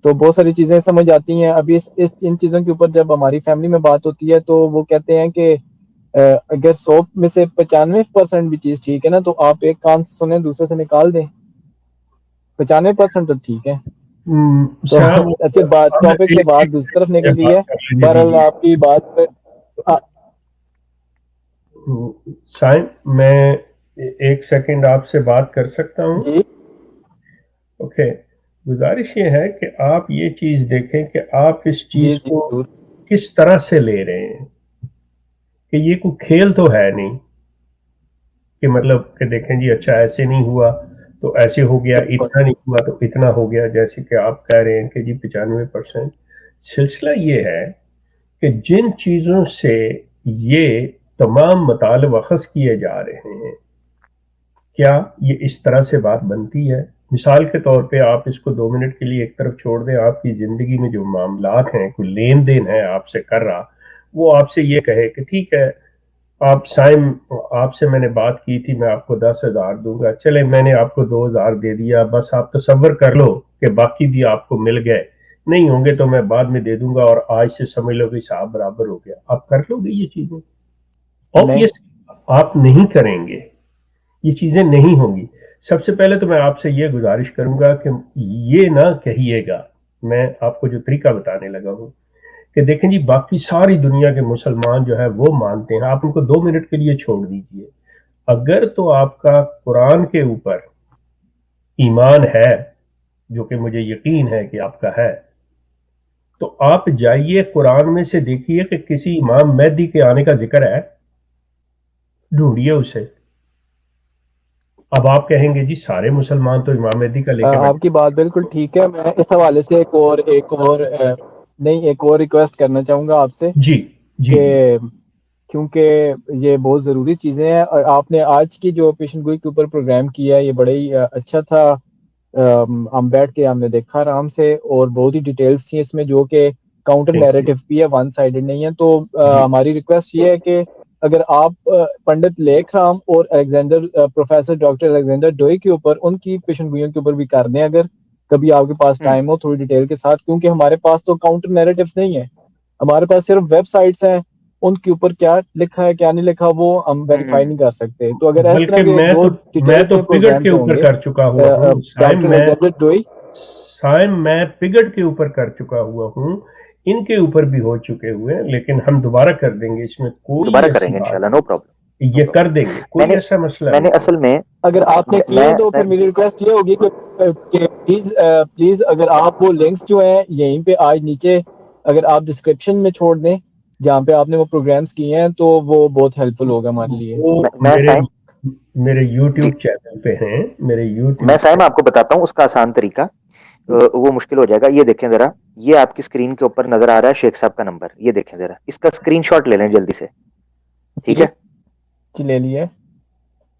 تو بہت ساری چیزیں سمجھ آتی ہیں. ابھی ان چیزوں کے اوپر جب ہماری فیملی میں بات ہوتی ہے تو وہ کہتے ہیں کہ اگر 100 میں سے 95% بھی چیز ٹھیک ہے نا تو آپ ایک کان سے سنیں دوسرے سے نکال دیں, 95% تو ٹھیک ہے. تو اچھا بات ٹاپک سے بات دوسری طرف نکل گئی ہے. بہرحال آپ کی بات پہ سائن میں ایک سیکنڈ آپ سے بات کر سکتا ہوں؟ جی اوکے. گزارش یہ ہے کہ آپ یہ چیز دیکھیں کہ آپ اس چیز جی کو ضرور. کس طرح سے لے رہے ہیں, کہ یہ کوئی کھیل تو ہے نہیں کہ مطلب کہ دیکھیں جی اچھا ایسے نہیں ہوا تو ایسے ہو گیا, اتنا نہیں ہوا تو اتنا ہو گیا, جیسے کہ آپ کہہ رہے ہیں کہ جی 95%. سلسلہ یہ ہے کہ جن چیزوں سے یہ تمام مطالب اخذ کیے جا رہے ہیں, کیا یہ اس طرح سے بات بنتی ہے؟ مثال کے طور پہ آپ اس کو 2 منٹ کے لیے ایک طرف چھوڑ دیں, آپ کی زندگی میں جو معاملات ہیں, کوئی لین دین ہے آپ سے کر رہا, وہ آپ سے یہ کہے کہ ٹھیک ہے آپ سائم, آپ سے میں نے بات کی تھی, میں آپ کو 10,000 دوں گا, چلے میں نے آپ کو 2,000 دے دیا, بس آپ تصور کر لو کہ باقی بھی آپ کو مل گئے, نہیں ہوں گے تو میں بعد میں دے دوں گا, اور آج سے سمجھ لو کہ حساب برابر ہو گیا. آپ کر لو گے یہ چیزیں؟ نہیں. آپ نہیں کریں گے, یہ چیزیں نہیں ہوں گی. سب سے پہلے تو میں آپ سے یہ گزارش کروں گا کہ یہ نہ کہیے گا, میں آپ کو جو طریقہ بتانے لگا ہوں کہ دیکھیں جی باقی ساری دنیا کے مسلمان جو ہے وہ مانتے ہیں, آپ ان کو 2 منٹ کے لیے چھوڑ دیجئے, اگر تو آپ کا قرآن کے اوپر ایمان ہے, جو کہ مجھے یقین ہے کہ آپ کا ہے, تو آپ جائیے قرآن میں سے دیکھیے کہ کسی امام مہدی کے آنے کا ذکر ہے, ڈھونڈیے اسے. اب آپ کہیں گے جی سارے مسلمان تو امام مہدی کا لے کے آپ کی بات بالکل ٹھیک ہے. میں اس حوالے سے ایک اور ریکویسٹ کرنا چاہوں گا آپ سے جی جی کہ کیونکہ یہ بہت ضروری چیزیں ہیں, اور آپ نے آج کی جو پیشن گوئی کے اوپر پروگرام کیا ہے یہ بڑا ہی اچھا تھا. ہم بیٹھ کے ہم نے دیکھا آرام سے, اور بہت ہی ڈیٹیلز تھیں اس میں جو کہ کاؤنٹر نیریٹو بھی ہے, ون سائیڈڈ نہیں ہے. تو ہماری ریکویسٹ یہ ہے کہ اگر آپ پنڈت لیکھ رام اور پروفیسر ڈاکٹر الیگزینڈر ڈوئی کے اوپر ان کی پیشن گوئیوں کے اوپر بھی کر دیں اگر کبھی آپ کے پاس ٹائم ہو, تھوڑی ڈیٹیل کے ساتھ, کیونکہ ہمارے پاس تو کاؤنٹر نیریٹو نہیں ہے, ہمارے پاس صرف ویب سائٹس ہیں, ان کے اوپر کیا لکھا ہے کیا نہیں لکھا وہ ہم ویریفائی نہیں کر سکتے. تو اگر اس طرح بلکہ کے دو میں ڈیٹیلز تو میں پگٹ کے پروگرامز ہوں اوپر گے, کر چکا ہوا ہوں ڈاکٹر الیگزینڈر ڈوئی میں پگٹ کے اوپر کر چکا ہوا ہوں, ان کے اوپر بھی ہو چکے ہوئے ہیں, لیکن ہم دوبارہ کر دیں گے, اس میں کوئی دوبارہ کریں ایسی گے بات انشاءاللہ, نو پرابلم. یہ کر دیں گے, کوئی ایسا مسئلہ میں نے نہیں. اصل میں اگر آپ نے کیے ہیں تو پھر میری ریکویسٹ یہ ہوگی کہ پلیز اگر آپ وہ لنکس جو ہیں یہیں پہ آج نیچے اگر آپ ڈسکرپشن میں چھوڑ دیں جہاں پہ آپ نے وہ پروگرامز کیے ہیں تو وہ بہت ہیلپ فل ہوگا ہمارے لیے. وہ میں سائم میرے جی یوٹیوب چینل پہ ہیں, میرے میں یوٹیوب سائم آپ کو بتاتا ہوں اس کا آسان طریقہ, وہ مشکل ہو جائے گا. یہ دیکھیں ذرا, یہ آپ کی اسکرین کے اوپر نظر آ رہا ہے شیخ صاحب کا نمبر, یہ دیکھیں ذرا, اس کا اسکرین شاٹ لے لیں جلدی سے, ٹھیک ہے جی لے لیے.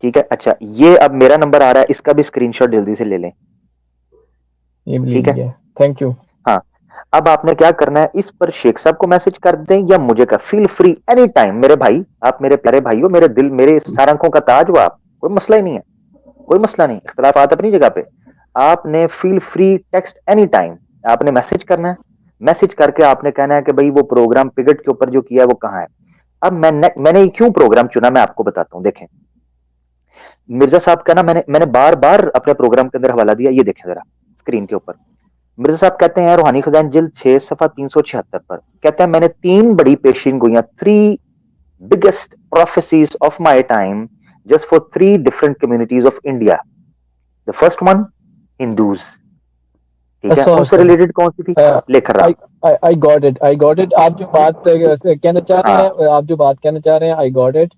ٹھیک ہے. اچھا یہ اب میرا نمبر آ رہا ہے, اس کا بھی اسکرین شاٹ جلدی سے لے لیں, یہ بھی لے ٹھیک ہے. لیے. Thank you. ہاں اب آپ نے کیا کرنا ہے, اس پر شیخ صاحب کو میسج کر دیں یا مجھے کا, فیل فری اینی ٹائم میرے بھائی, آپ میرے پیارے بھائی ہو, میرے دل, میرے سار آنکھوں کا تاج ہو آپ, کوئی مسئلہ ہی نہیں ہے, کوئی مسئلہ نہیں, اختلافات اپنی جگہ پہ. آپ نے feel free text any time, آپ نے میسج کرنا ہے, میسج کر کے آپ نے کہنا ہے کہ بھائی وہ پروگرام پگٹ کے اوپر جو کیا ہے وہ کہاں ہے. اب میں نے کیوں پروگرام چنا میں آپ کو بتاتا ہوں. دیکھیں مرزا صاحب کا نا, میں نے بار بار اپنے پروگرام کے اندر حوالہ دیا, یہ دیکھیں ذرا اسکرین کے اوپر. مرزا صاحب کہتے ہیں روحانی خزائن جلد 6 صفحہ 376 پر, کہتے ہیں میں نے 3 بڑی پیشین گوئیاں, 3 biggest prophecies of my time just for 3 different communities of India. The first one, Hindus. ٹھیک ہے, ان سے ریلیٹڈ کون سی تھی, لکھ رہا. I got it. آپ جو بات کہنا چاہ رہے ہیں, I got it.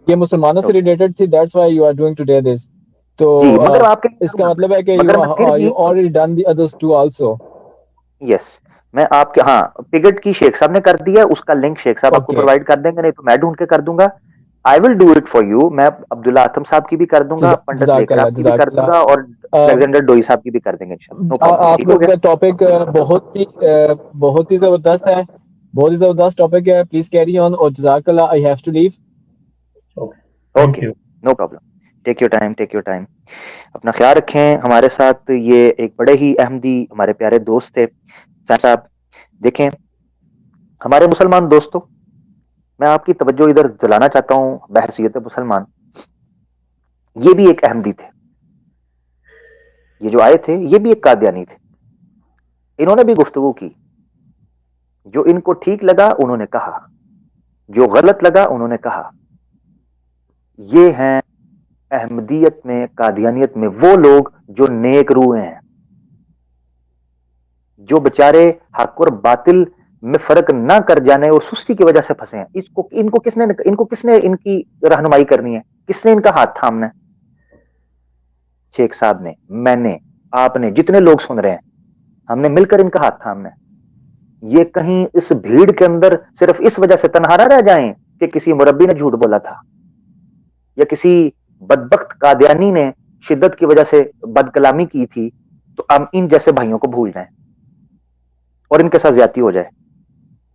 یہ مسلمانوں سے ریلیٹڈ تھی, that's why you are doing today this. تو جی مگر آپ کے اس کا مطلب ہے کہ مگر میں پھر بھی you already done the others too also. یس, میں آپ کے, ہاں پگٹ کی شیخ صاحب نے کر دیا, اس کا لنک شیخ صاحب آپ کو Okay. پرووائڈ کر دیں گے, نہیں تو میں ڈھونڈ کے کر دوں گا. I will do it for you. میں عبداللہ آتم صاحب کی بھی کر دوں گا, پنڈت جزاک لیکھ رام کی بھی اللہ. کر دوں گا, اور الیگزینڈر ڈوئی صاحب کی بھی کر دیں گے انشاءاللہ, نو پرابلم. آپ ٹھیک ہو لوگ گیا. کا ٹاپک بہت ہی زبردست ہے, بہت ہی زبردست ٹاپک ہے. پلیز کیری آن, اور جزاک اللہ. I have to leave. Okay no problem. Take your time, take your time. اپنا خیال رکھیں. ہمارے ساتھ یہ ایک بڑے ہی احمدی ہمارے پیارے دوست تھے صاحب. دیکھیں ہمارے مسلمان دوستوں, میں آپ کی توجہ ادھر دلانا چاہتا ہوں بحیثیت مسلمان، یہ بھی ایک احمدی تھے، یہ جو آئے تھے یہ بھی ایک قادیانی تھے، انہوں نے بھی گفتگو کی، جو ان کو ٹھیک لگا انہوں نے کہا، جو غلط لگا انہوں نے کہا۔ یہ ہیں احمدیت میں، قادیانیت میں وہ لوگ جو نیک روح ہیں، جو بچارے حق اور باطل میں فرق نہ کر جانے اور سستی کی وجہ سے پھنسے ہیں۔ ان کو کس نے ان کی رہنمائی کرنی ہے؟ کس نے ان کا ہاتھ تھامنا ہے؟ شیخ صاحب نے، میں نے، آپ نے، جتنے لوگ سن رہے ہیں، ہم نے مل کر ان کا ہاتھ تھامنا ہے۔ یہ کہیں اس بھیڑ کے اندر صرف اس وجہ سے تنہا نہ رہ جائیں کہ کسی مربی نے جھوٹ بولا تھا، یا کسی بدبخت قادیانی نے شدت کی وجہ سے بد کلامی کی تھی، تو ہم ان جیسے بھائیوں کو بھول جائیں اور ان کے ساتھ زیادتی ہو جائے۔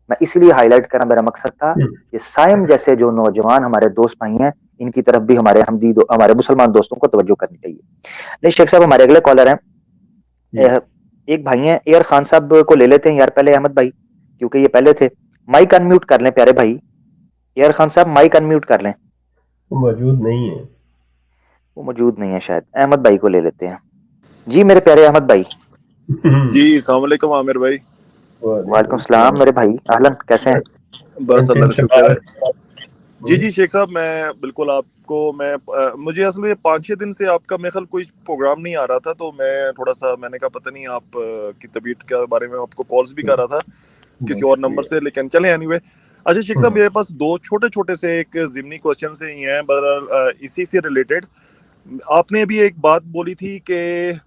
میں اس لیے ہائی لائٹ کرنا میرا مقصد تھا کہ سائم جیسے جو نوجوان ہمارے دوست بھائی ہیں، ان کی طرف بھی ہمارے مسلمان دوستوں کو توجہ کرنی چاہیے۔ نہیں شیخ صاحب، ہمارے اگلے کالر ہیں، ایک بھائی ہیں ایئر خان صاحب کو لے لیتے ہیں یار پہلے، احمد بھائی کیونکہ یہ پہلے تھے۔ مائک انمیوٹ کر لیں پیارے بھائی، ایئر خان صاحب مائک انمیوٹ کر لیں۔ موجود نہیں ہے، وہ موجود نہیں ہے شاید، احمد بھائی کو لے لیتے ہیں۔ جی میرے پیارے احمد بھائی۔ جی السلام علیکم عامر بھائی۔ وعلیکم السلام میرے بھائی، اہلاً، کیسے ہیں؟ بس اللہ کا شکر ہے۔ جی شیخ صاحب، میں بالکل آپ کو مجھے اصل میں 5-6 دن سے آپ کا میرے خیال کوئی پروگرام نہیں آ رہا تھا، تو میں نے کہا پتہ نہیں آپ کی طبیعت کے بارے میں آپ کو کالز بھی کر رہا تھا کسی اور نمبر سے، لیکن چلیں اینی وے۔ اچھا شیخ صاحب، میرے پاس 2 چھوٹے سے ایک ضمنی کوشچن سے ہی ہیں، اسی سے ریلیٹڈ۔ آپ نے ابھی ایک بات بولی تھی کہ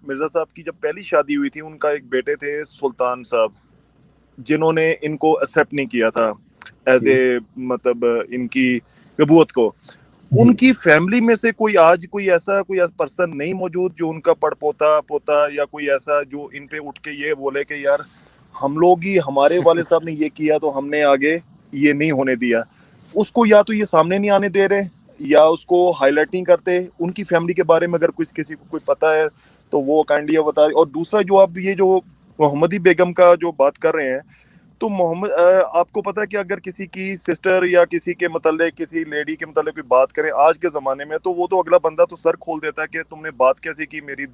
مرزا صاحب کی جب پہلی شادی ہوئی تھی، ان کا ایک بیٹے تھے سلطان صاحب، جنہوں نے ان کو ایکسیپٹ نہیں کیا تھا ایز اے مطلب ان کی نبوت کو۔ ان کی فیملی میں سے کوئی ایسا پرسن نہیں موجود جو ان کا پوتا یا کوئی ایسا جو ان پہ اٹھ کے یہ بولے کہ یار ہم لوگ ہی، ہمارے والد صاحب نے یہ کیا تو ہم نے آگے یہ نہیں ہونے دیا؟ اس کو یا تو یہ سامنے نہیں آنے دے رہے یا اس کو ہائی لائٹ نہیں کرتے۔ ان کی فیملی کے بارے میں اگر کسی کو کوئی پتہ ہے تو وہ کائنڈلی بتا دیں۔ اور دوسرا جو آپ یہ جو محمدی بیگم کا جو بات کر رہے ہیں، تو آپ کو پتا ہے کہ اگر کسی کی سسٹر یا کسی کے متعلق، کسی لیڈی کے متعلق کوئی بات کریں آج کے زمانے میں، تو وہ تو اگلا بندہ تو سر کھول دیتا ہے کہ تم نے بات کیسے کی میری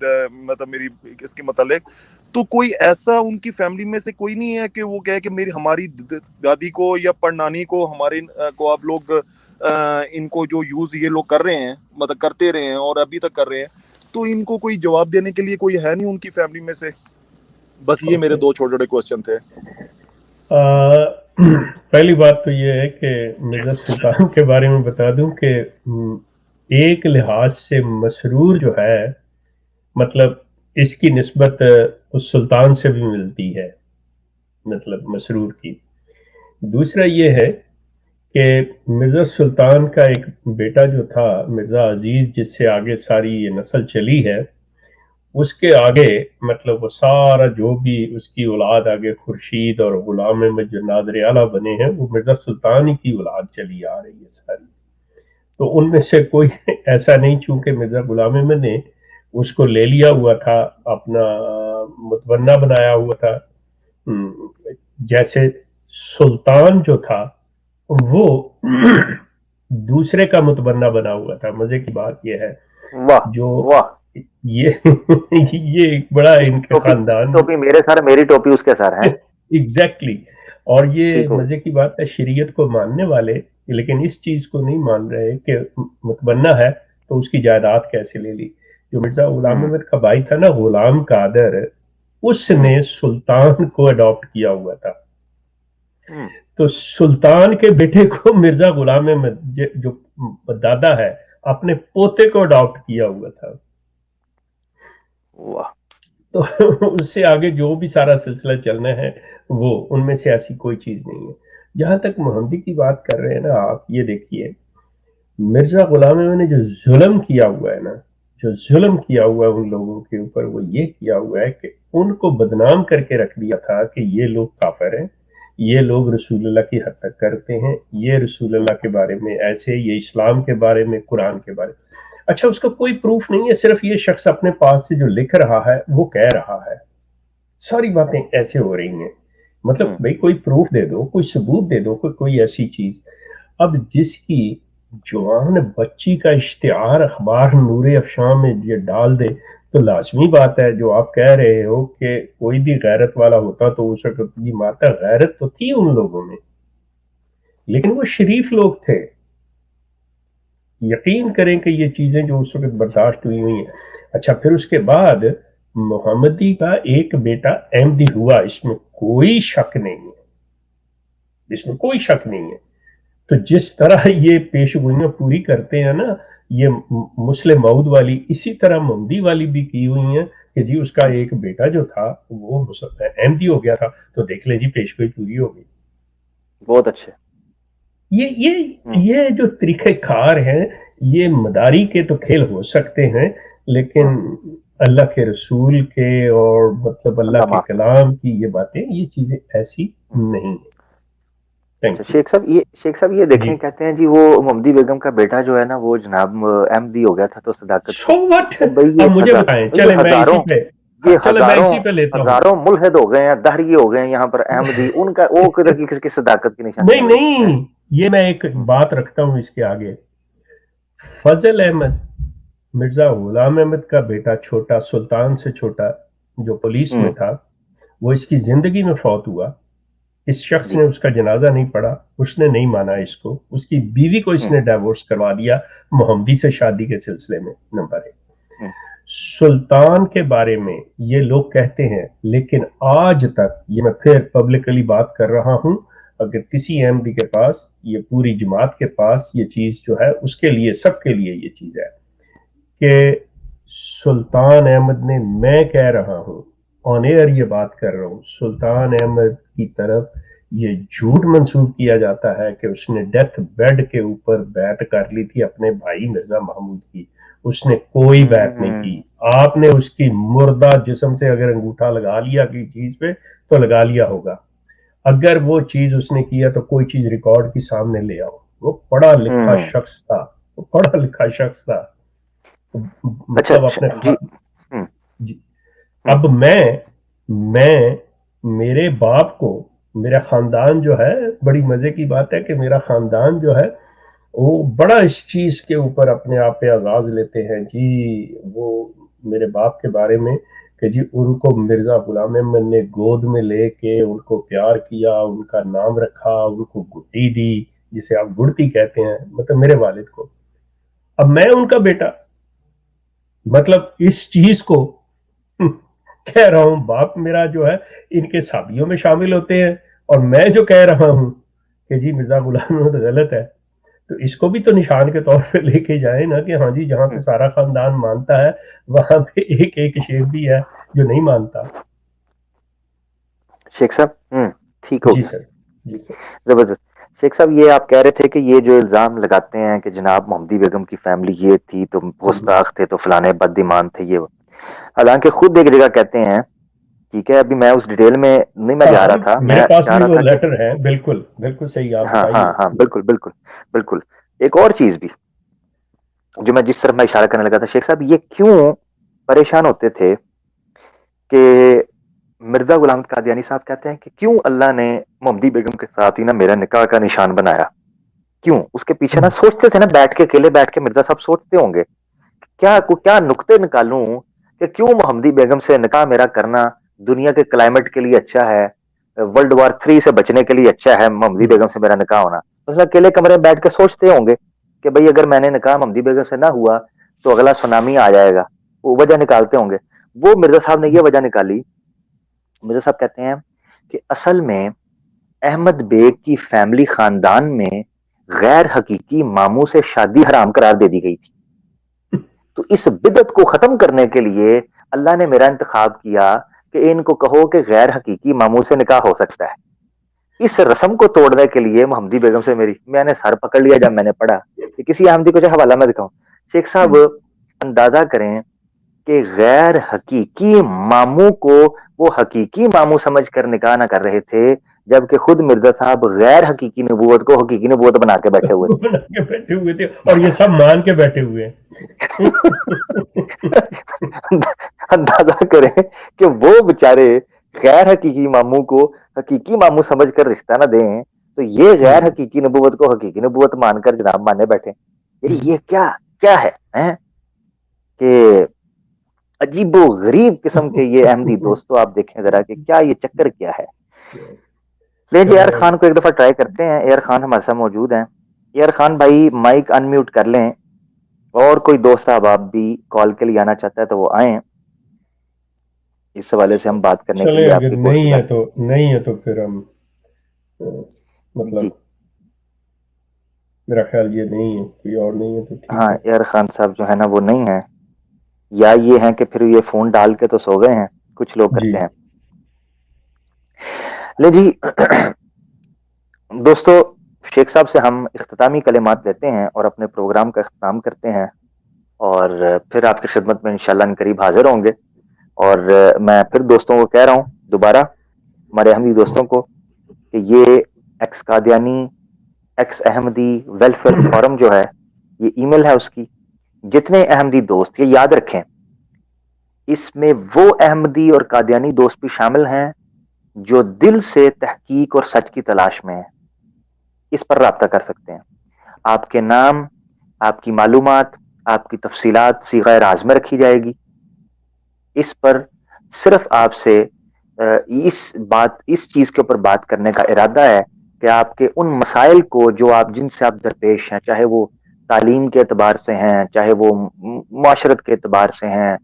اس کے متعلق۔ تو کوئی ایسا ان کی فیملی میں سے کوئی نہیں ہے کہ وہ کہے کہ ہماری دادی کو یا پڑنانی کو، ہمارے کو آپ لوگ ان کو جو یوز یہ لوگ کر رہے ہیں، مطلب کرتے رہے ہیں اور ابھی تک کر رہے ہیں، تو ان کو کوئی جواب دینے کے لیے کوئی ہے نہیں ان کی فیملی میں سے؟ بس یہ میرے 2 چھوٹے کوسچن تھے۔ پہلی بات تو یہ ہے کہ مرزا سلطان کے بارے میں بتا دوں کہ ایک لحاظ سے مسرور جو ہے، مطلب اس کی نسبت اس سلطان سے بھی ملتی ہے، مطلب مسرور کی۔ دوسرا یہ ہے کہ مرزا سلطان کا ایک بیٹا جو تھا مرزا عزیز، جس سے آگے ساری یہ نسل چلی ہے، اس کے آگے مطلب وہ سارا جو بھی اس کی اولاد آگے خورشید اور غلام احمد جو نادر اعلیٰ بنے ہیں، وہ مرزا سلطان ہی کی اولاد چلی آ رہی ہے ساری۔ تو ان میں سے کوئی ایسا نہیں، چونکہ مرزا غلام احمد نے اس کو لے لیا ہوا تھا، اپنا متبنہ بنایا ہوا تھا، جیسے سلطان جو تھا وہ دوسرے کا متبنہ بنا ہوا تھا۔ مزے کی بات یہ ہے، جو یہ ایک بڑا ان کے خاندان، ٹوپی میرے سر، میری ٹوپی اس کے سر ہے، ایگزیکٹلی۔ اور یہ مزے کی بات ہے، شریعت کو ماننے والے لیکن اس چیز کو نہیں مان رہے کہ متبنہ ہے تو اس کی جائیداد کیسے لے لی۔ جو مرزا غلام احمد کا بھائی تھا نا، غلام قادر، اس نے سلطان کو اڈاپٹ کیا ہوا تھا، تو سلطان کے بیٹے کو مرزا غلام احمد جو دادا ہے اپنے پوتے کو اڈاپٹ کیا ہوا تھا۔ تو اس سے آگے جو بھی سارا سلسلہ چلنا ہے وہ ان میں سے ایسی کوئی چیز نہیں ہے۔ جہاں تک محمدی کی بات کر رہے ہیں نا آپ، یہ دیکھیے مرزا غلام احمد نے جو ظلم کیا ہوا ہے نا، جو ظلم کیا ہوا ہے ان لوگوں کے اوپر، وہ یہ کیا ہوا ہے کہ ان کو بدنام کر کے رکھ دیا تھا کہ یہ لوگ کافر ہیں، یہ لوگ رسول اللہ کی حد تک کرتے ہیں، یہ رسول اللہ کے بارے میں ایسے، یہ اسلام کے بارے میں، قرآن کے بارے میں۔ اچھا، اس کا کوئی پروف نہیں ہے، صرف یہ شخص اپنے پاس سے جو لکھ رہا ہے وہ کہہ رہا ہے، ساری باتیں ایسے ہو رہی ہیں۔ مطلب بھئی کوئی پروف دے دو، کوئی ثبوت دے دو، کوئی ایسی چیز۔ اب جس کی جوان بچی کا اشتہار اخبار نور افشاں میں یہ ڈال دے تو لازمی بات ہے جو آپ کہہ رہے ہو کہ کوئی بھی غیرت والا ہوتا تو اس وقت یہ مارتا. غیرت تو تھی ان لوگوں میں لیکن وہ شریف لوگ تھے. یقین کریں کہ یہ چیزیں جو اس وقت برداشت ہوئی ہیں. اچھا پھر اس کے بعد محمدی کا ایک بیٹا احمدی ہوا, اس میں کوئی شک نہیں ہے, اس میں کوئی شک نہیں ہے. تو جس طرح یہ پیش گوئیاں پوری کرتے ہیں نا یہ مسلم مود والی, اسی طرح محمدی والی بھی کی ہوئی ہیں کہ جی اس کا ایک بیٹا جو تھا وہ احمدی ہو گیا تھا تو دیکھ لیں جی پیش گوئی پوری ہو گئی. بہت اچھے. یہ جو طریقہ کار ہیں یہ مداری کے تو کھیل ہو سکتے ہیں لیکن اللہ کے رسول کے اور مطلب اللہ کے کلام کی یہ باتیں یہ چیزیں ایسی نہیں ہیں. شیخ صاحب یہ دیکھیں کہتے ہیں جی وہ محمدی بیگم کا بیٹا جو ہے نا وہ جناب احمدی ہو گیا تھا تو صداقت مجھے بتائیں چلے میں اسی پہ ہزاروں ملحد ہو گئے ہیں, دہریے ہو گئے ہیں یہاں پر احمدی, ان کا وہ کس کی صداقت کی نشانی نہیں. یہ میں ایک بات رکھتا ہوں اس کے آگے. فضل احمد مرزا غلام احمد کا بیٹا چھوٹا, سلطان سے چھوٹا, جو پولیس میں تھا, وہ اس کی زندگی میں فوت ہوا. اس شخص نے اس کا جنازہ نہیں پڑھا, اس نے نہیں مانا اس کو, اس کی بیوی کو اس نے ڈائیورس کروا دیا محمدی سے شادی کے سلسلے میں. نمبر 1. سلطان کے بارے میں یہ لوگ کہتے ہیں لیکن آج تک یہ میں پھر پبلکلی بات کر رہا ہوں, اگر کسی احمدی کے پاس یہ پوری جماعت کے پاس یہ چیز جو ہے اس کے لیے سب کے لیے یہ چیز ہے کہ سلطان احمد نے, میں کہہ رہا ہوں آن ایئر یہ بات کر رہا ہوں, سلطان احمد کی طرف یہ جھوٹ منسوب کیا جاتا ہے کہ اس نے ڈیتھ بیڈ کے اوپر بیعت کر لی تھی اپنے بھائی مرزا محمود کی. اس نے کوئی بیعت نہیں کی. آپ نے اس کی مردہ جسم سے اگر انگوٹھا لگا لیا کی چیز پہ تو لگا لیا ہوگا. اگر وہ چیز اس نے کیا تو کوئی چیز ریکارڈ کی سامنے لے آؤ. وہ پڑھا لکھا شخص تھا, وہ پڑھا لکھا شخص تھا. مطلب اپنے جی. اب میں میرے باپ کو, میرا خاندان جو ہے, بڑی مزے کی بات ہے کہ میرا خاندان جو ہے وہ بڑا اس چیز کے اوپر اپنے آپ پہ اعزاز لیتے ہیں جی. وہ میرے باپ کے بارے میں کہ جی ان کو مرزا غلام احمد نے گود میں لے کے ان کو پیار کیا, ان کا نام رکھا, ان کو گٹی دی جسے آپ گڑتی کہتے ہیں, مطلب میرے والد کو. اب میں ان کا بیٹا, مطلب اس چیز کو کہہ رہا ہوں, باپ میرا جو ہے ان کے صحابیوں میں شامل ہوتے ہیں اور میں جو کہہ رہا ہوں کہ جی مرزا غلام احمد غلط ہے, تو اس کو بھی تو نشان کے طور پہ لے کے جائیں نا کہ ہاں جی جہاں پہ سارا خاندان مانتا ہے وہاں پہ ایک شیخ بھی ہے جو نہیں مانتا. شیخ صاحب ٹھیک ہو جی گیا. سر, جی سر, زبردست. شیخ صاحب یہ آپ کہہ رہے تھے کہ یہ جو الزام لگاتے ہیں کہ جناب محمدی بیگم کی فیملی یہ تھی تو گستاخ تھے تو فلانے بد ایمان تھے, یہ حالانکہ خود ایک جگہ کہتے ہیں, ٹھیک ہے ابھی میں اس ڈیٹیل میں نہیں میں جا رہا تھا, میرے پاس بھی وہ لیٹر ہے. بالکل بالکل صحیح آپ بتائیے. ہاں بالکل بالکل بالکل. ایک اور چیز بھی جو میں جس طرح میں اشارہ کرنے لگا تھا, شیخ صاحب یہ کیوں پریشان ہوتے تھے کہ مرزا غلام قادیانی صاحب کہتے ہیں کہ کیوں اللہ نے محمدی بیگم کے ساتھ ہی نا میرا نکاح کا نشان بنایا, کیوں اس کے پیچھے نا سوچتے تھے نا, بیٹھ کے اکیلے بیٹھ کے مرزا صاحب سوچتے ہوں گے کیا نقطے نکالوں کہ کیوں محمدی بیگم سے نکاح میرا کرنا دنیا کے کلائمیٹ کے لیے اچھا ہے, ورلڈ وار 3 سے بچنے کے لیے اچھا ہے محمدی بیگم سے میرا نکاح ہونا. مثلا اکیلے کمرے میں بیٹھ کے سوچتے ہوں گے کہ بھئی اگر میں نے نکاح محمدی بیگم سے نہ ہوا تو اگلا سونامی آ جائے گا, وہ وجہ نکالتے ہوں گے. وہ مرزا صاحب نے یہ وجہ نکالی. مرزا صاحب کہتے ہیں کہ اصل میں احمد بیگ کی فیملی خاندان میں غیر حقیقی ماموں سے شادی حرام قرار دے دی گئی تھی, تو اس بدعت کو ختم کرنے کے لیے اللہ نے میرا انتخاب کیا کہ ان کو کہو کہ غیر حقیقی ماموں سے نکاح ہو سکتا ہے. اس رسم کو توڑنے کے لیے محمدی بیگم سے میں نے سر پکڑ لیا جب میں نے پڑھا کہ کسی احمدی کو جو حوالہ میں دکھاؤں. شیخ صاحب اندازہ کریں کہ غیر حقیقی ماموں کو وہ حقیقی ماموں سمجھ کر نکاح نہ کر رہے تھے, جبکہ خود مرزا صاحب غیر حقیقی نبوت کو حقیقی نبوت بنا کے بیٹھے ہوئے تھے اور یہ سب مان کے بیٹھے ہوئے. اندازہ کریں کہ وہ بیچارے غیر حقیقی ماموں کو حقیقی ماموں سمجھ کر رشتہ نہ دیں تو یہ غیر حقیقی نبوت کو حقیقی نبوت مان کر جناب مانے بیٹھے. یہ کیا ہے کہ عجیب و غریب قسم کے یہ احمدی دوستوں آپ دیکھیں ذرا کہ کیا یہ چکر کیا ہے. لیں جی ایئر خان کو ایک دفعہ ٹرائی کرتے ہیں. ایئر خان ہمارے ساتھ موجود ہیں. ایئر خان بھائی مائک ان میوٹ کر لیں, اور کوئی دوست احباب بھی کال کے لیے آنا چاہتا ہے تو وہ آئیں. اس حوالے سے ہم بات کرنے کے چلیں, لیے آپ اگر کی کوشش نہیں ہے تو پھر ہم مطلب جی میرا خیال یہ نہیں ہے, کوئی اور نہیں ہے تو ٹھیک ہاں ہے. ایئر خان صاحب جو ہے نا وہ نہیں ہے, یا یہ ہیں کہ پھر یہ فون ڈال کے تو سو گئے ہیں, کچھ لوگ جی کرتے ہیں. لے جی دوستو, شیخ صاحب سے ہم اختتامی کلمات لیتے ہیں اور اپنے پروگرام کا اختتام کرتے ہیں, اور پھر آپ کی خدمت میں انشاءاللہ ان قریب حاضر ہوں گے. اور میں پھر دوستوں کو کہہ رہا ہوں دوبارہ, ہمارے احمدی دوستوں کو, کہ یہ ایکس قادیانی ایکس احمدی ویلفیئر فورم جو ہے, یہ ای میل ہے اس کی. جتنے احمدی دوست یہ یاد رکھیں, اس میں وہ احمدی اور قادیانی دوست بھی شامل ہیں جو دل سے تحقیق اور سچ کی تلاش میں ہیں. اس پر رابطہ کر سکتے ہیں. آپ کے نام, آپ کی معلومات, آپ کی تفصیلات صیغہ راز میں رکھی جائے گی. اس پر صرف آپ سے اس چیز کے اوپر بات کرنے کا ارادہ ہے کہ آپ کے ان مسائل کو جو جن سے آپ درپیش ہیں, چاہے وہ تعلیم کے اعتبار سے ہیں, چاہے وہ معاشرت کے اعتبار سے ہیں,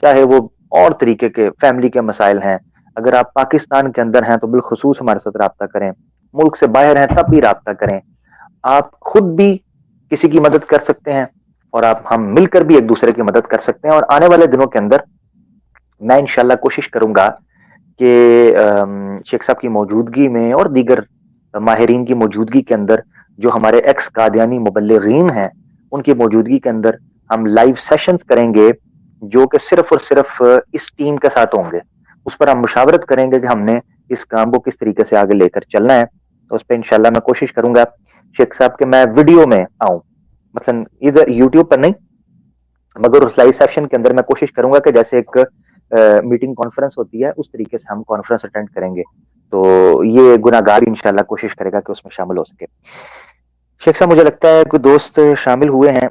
چاہے وہ اور طریقے کے فیملی کے مسائل ہیں. اگر آپ پاکستان کے اندر ہیں تو بالخصوص ہمارے ساتھ رابطہ کریں, ملک سے باہر ہیں تب بھی رابطہ کریں. آپ خود بھی کسی کی مدد کر سکتے ہیں, اور ہم مل کر بھی ایک دوسرے کی مدد کر سکتے ہیں. اور آنے والے دنوں کے اندر میں انشاءاللہ کوشش کروں گا کہ شیخ صاحب کی موجودگی میں اور دیگر ماہرین کی موجودگی کے اندر, جو ہمارے ایکس قادیانی مبلغین ہیں ان کی موجودگی کے اندر ہم لائیو سیشنز کریں گے, جو کہ صرف اور صرف اس ٹیم کے ساتھ ہوں گے. اس پر ہم مشاورت کریں گے کہ ہم نے اس کام کو کس طریقے سے آگے لے کر چلنا ہے. تو اس پہ انشاءاللہ میں کوشش کروں گا شیخ صاحب کہ میں ویڈیو میں آؤں, مثلا ادھر یوٹیوب پر نہیں, مگر اس لائیو سیشن کے اندر میں کوشش کروں گا کہ جیسے ایک میٹنگ کانفرنس ہوتی ہے اس طریقے سے ہم کانفرنس اٹینڈ کریں گے. تو یہ گناہگار انشاءاللہ کوشش کرے گا کہ اس میں شامل ہو سکے. شیخ صاحب مجھے لگتا ہے کوئی دوست شامل ہوئے ہیں,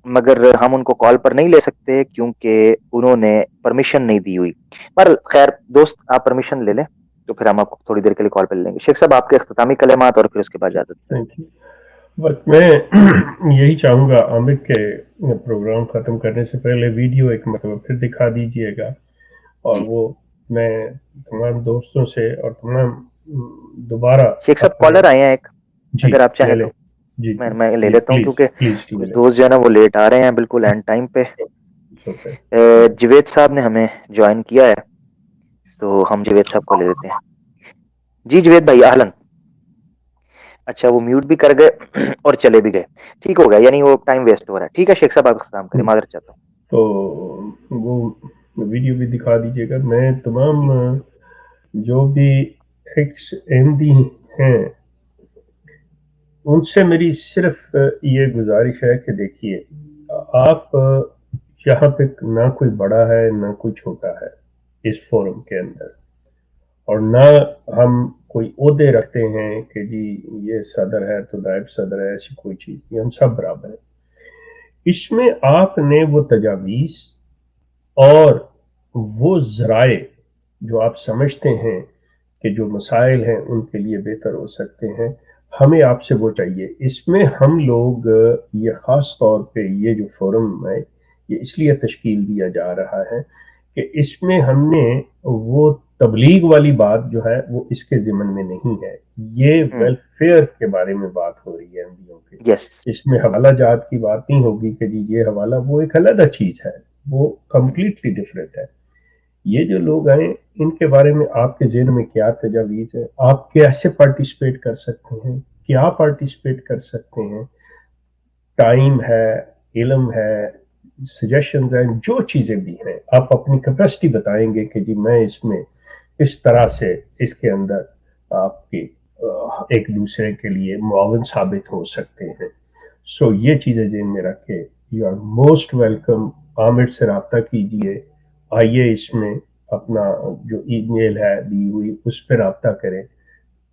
مگر ہم ان کو کال پر نہیں لے سکتے کیونکہ انہوں نے پرمیشن نہیں دی ہوئی. پر خیر دوست, آپ پرمیشن لے لیں تو پھر ہم آپ کو تھوڑی دیر کے لیے کال پہ لیں گے. شیخ صاحب آپ کے اختتامی کلمات اور پھر اس کے بعد اجازت. Thank you. بس میں یہی چاہوں گا عامر کے پروگرام ختم کرنے سے پہلے ویڈیو ایک مرتبہ پھر دکھا دیجئے گا, اور وہ میں تمام دوستوں سے اور تمام دوبارہ شیخ صاحب کالر آئے ہیں ایک, جی اگر آپ چاہیں تو جی میں لے لیتا ہوں, کیونکہ پلیز کچھ دوست جو ہے نا وہ لیٹ آ رہے ہیں بالکل اینڈ ٹائم پہ. جوید صاحب نے ہمیں جوائن کیا ہے تو ہم جوید صاحب کو لے لیتے ہیں. جی جوید بھائی اہلن. اچھا وہ میوٹ بھی کر گئے اور چلے بھی گئے, ٹھیک ہو گیا, یعنی وہ ٹائم ویسٹ ہو رہا ہے. ٹھیک ہے شیخ صاحب آپ اختتام کریں, معذرت چاہتا ہوں. تو وہ ویڈیو بھی دکھا دیجیے گا. میں تمام جو بھی ایکس احمدی ہیں ان سے میری صرف یہ گزارش ہے کہ دیکھیے, آپ یہاں پہ نہ کوئی بڑا ہے نہ کوئی چھوٹا ہے اس فورم کے اندر, اور نہ ہم کوئی عہدے رکھتے ہیں کہ جی یہ صدر ہے تو نائب صدر ہے, ایسی کوئی چیز نہیں. ہم سب برابر ہیں. اس میں آپ نے وہ تجاویز اور وہ ذرائع جو آپ سمجھتے ہیں کہ جو مسائل ہیں ان کے لیے بہتر ہو سکتے ہیں, ہمیں آپ سے وہ چاہیے. اس میں ہم لوگ یہ خاص طور پہ یہ جو فورم ہے یہ اس لیے تشکیل دیا جا رہا ہے کہ اس میں ہم نے وہ تبلیغ والی بات جو ہے وہ اس کے ضمن میں نہیں ہے. یہ ویلفیئر کے بارے میں بات ہو رہی ہے احمدیوں کے. اس میں حوالہ جات کی بات نہیں ہوگی کہ جی یہ حوالہ, وہ ایک علیحدہ چیز ہے, وہ کمپلیٹلی ڈفرینٹ ہے. یہ جو لوگ آئیں ان کے بارے میں آپ کے ذہن میں کیا تجاویز ہے, آپ کیسے پارٹیسپیٹ کر سکتے ہیں, کیا پارٹیسپیٹ کر سکتے ہیں, ٹائم ہے, علم ہے, سجیشنز ہیں, جو چیزیں بھی ہیں آپ اپنی کیپیسٹی بتائیں گے کہ جی میں اس میں اس طرح سے اس کے اندر آپ کی ایک دوسرے کے لیے معاون ثابت ہو سکتے ہیں. سو یہ چیزیں ذہن میں رکھ کے یو آر موسٹ ویلکم. عامر سے رابطہ کیجئے, آئیے اس میں اپنا جو ای میل ہے دی ہوئی اس پہ رابطہ کریں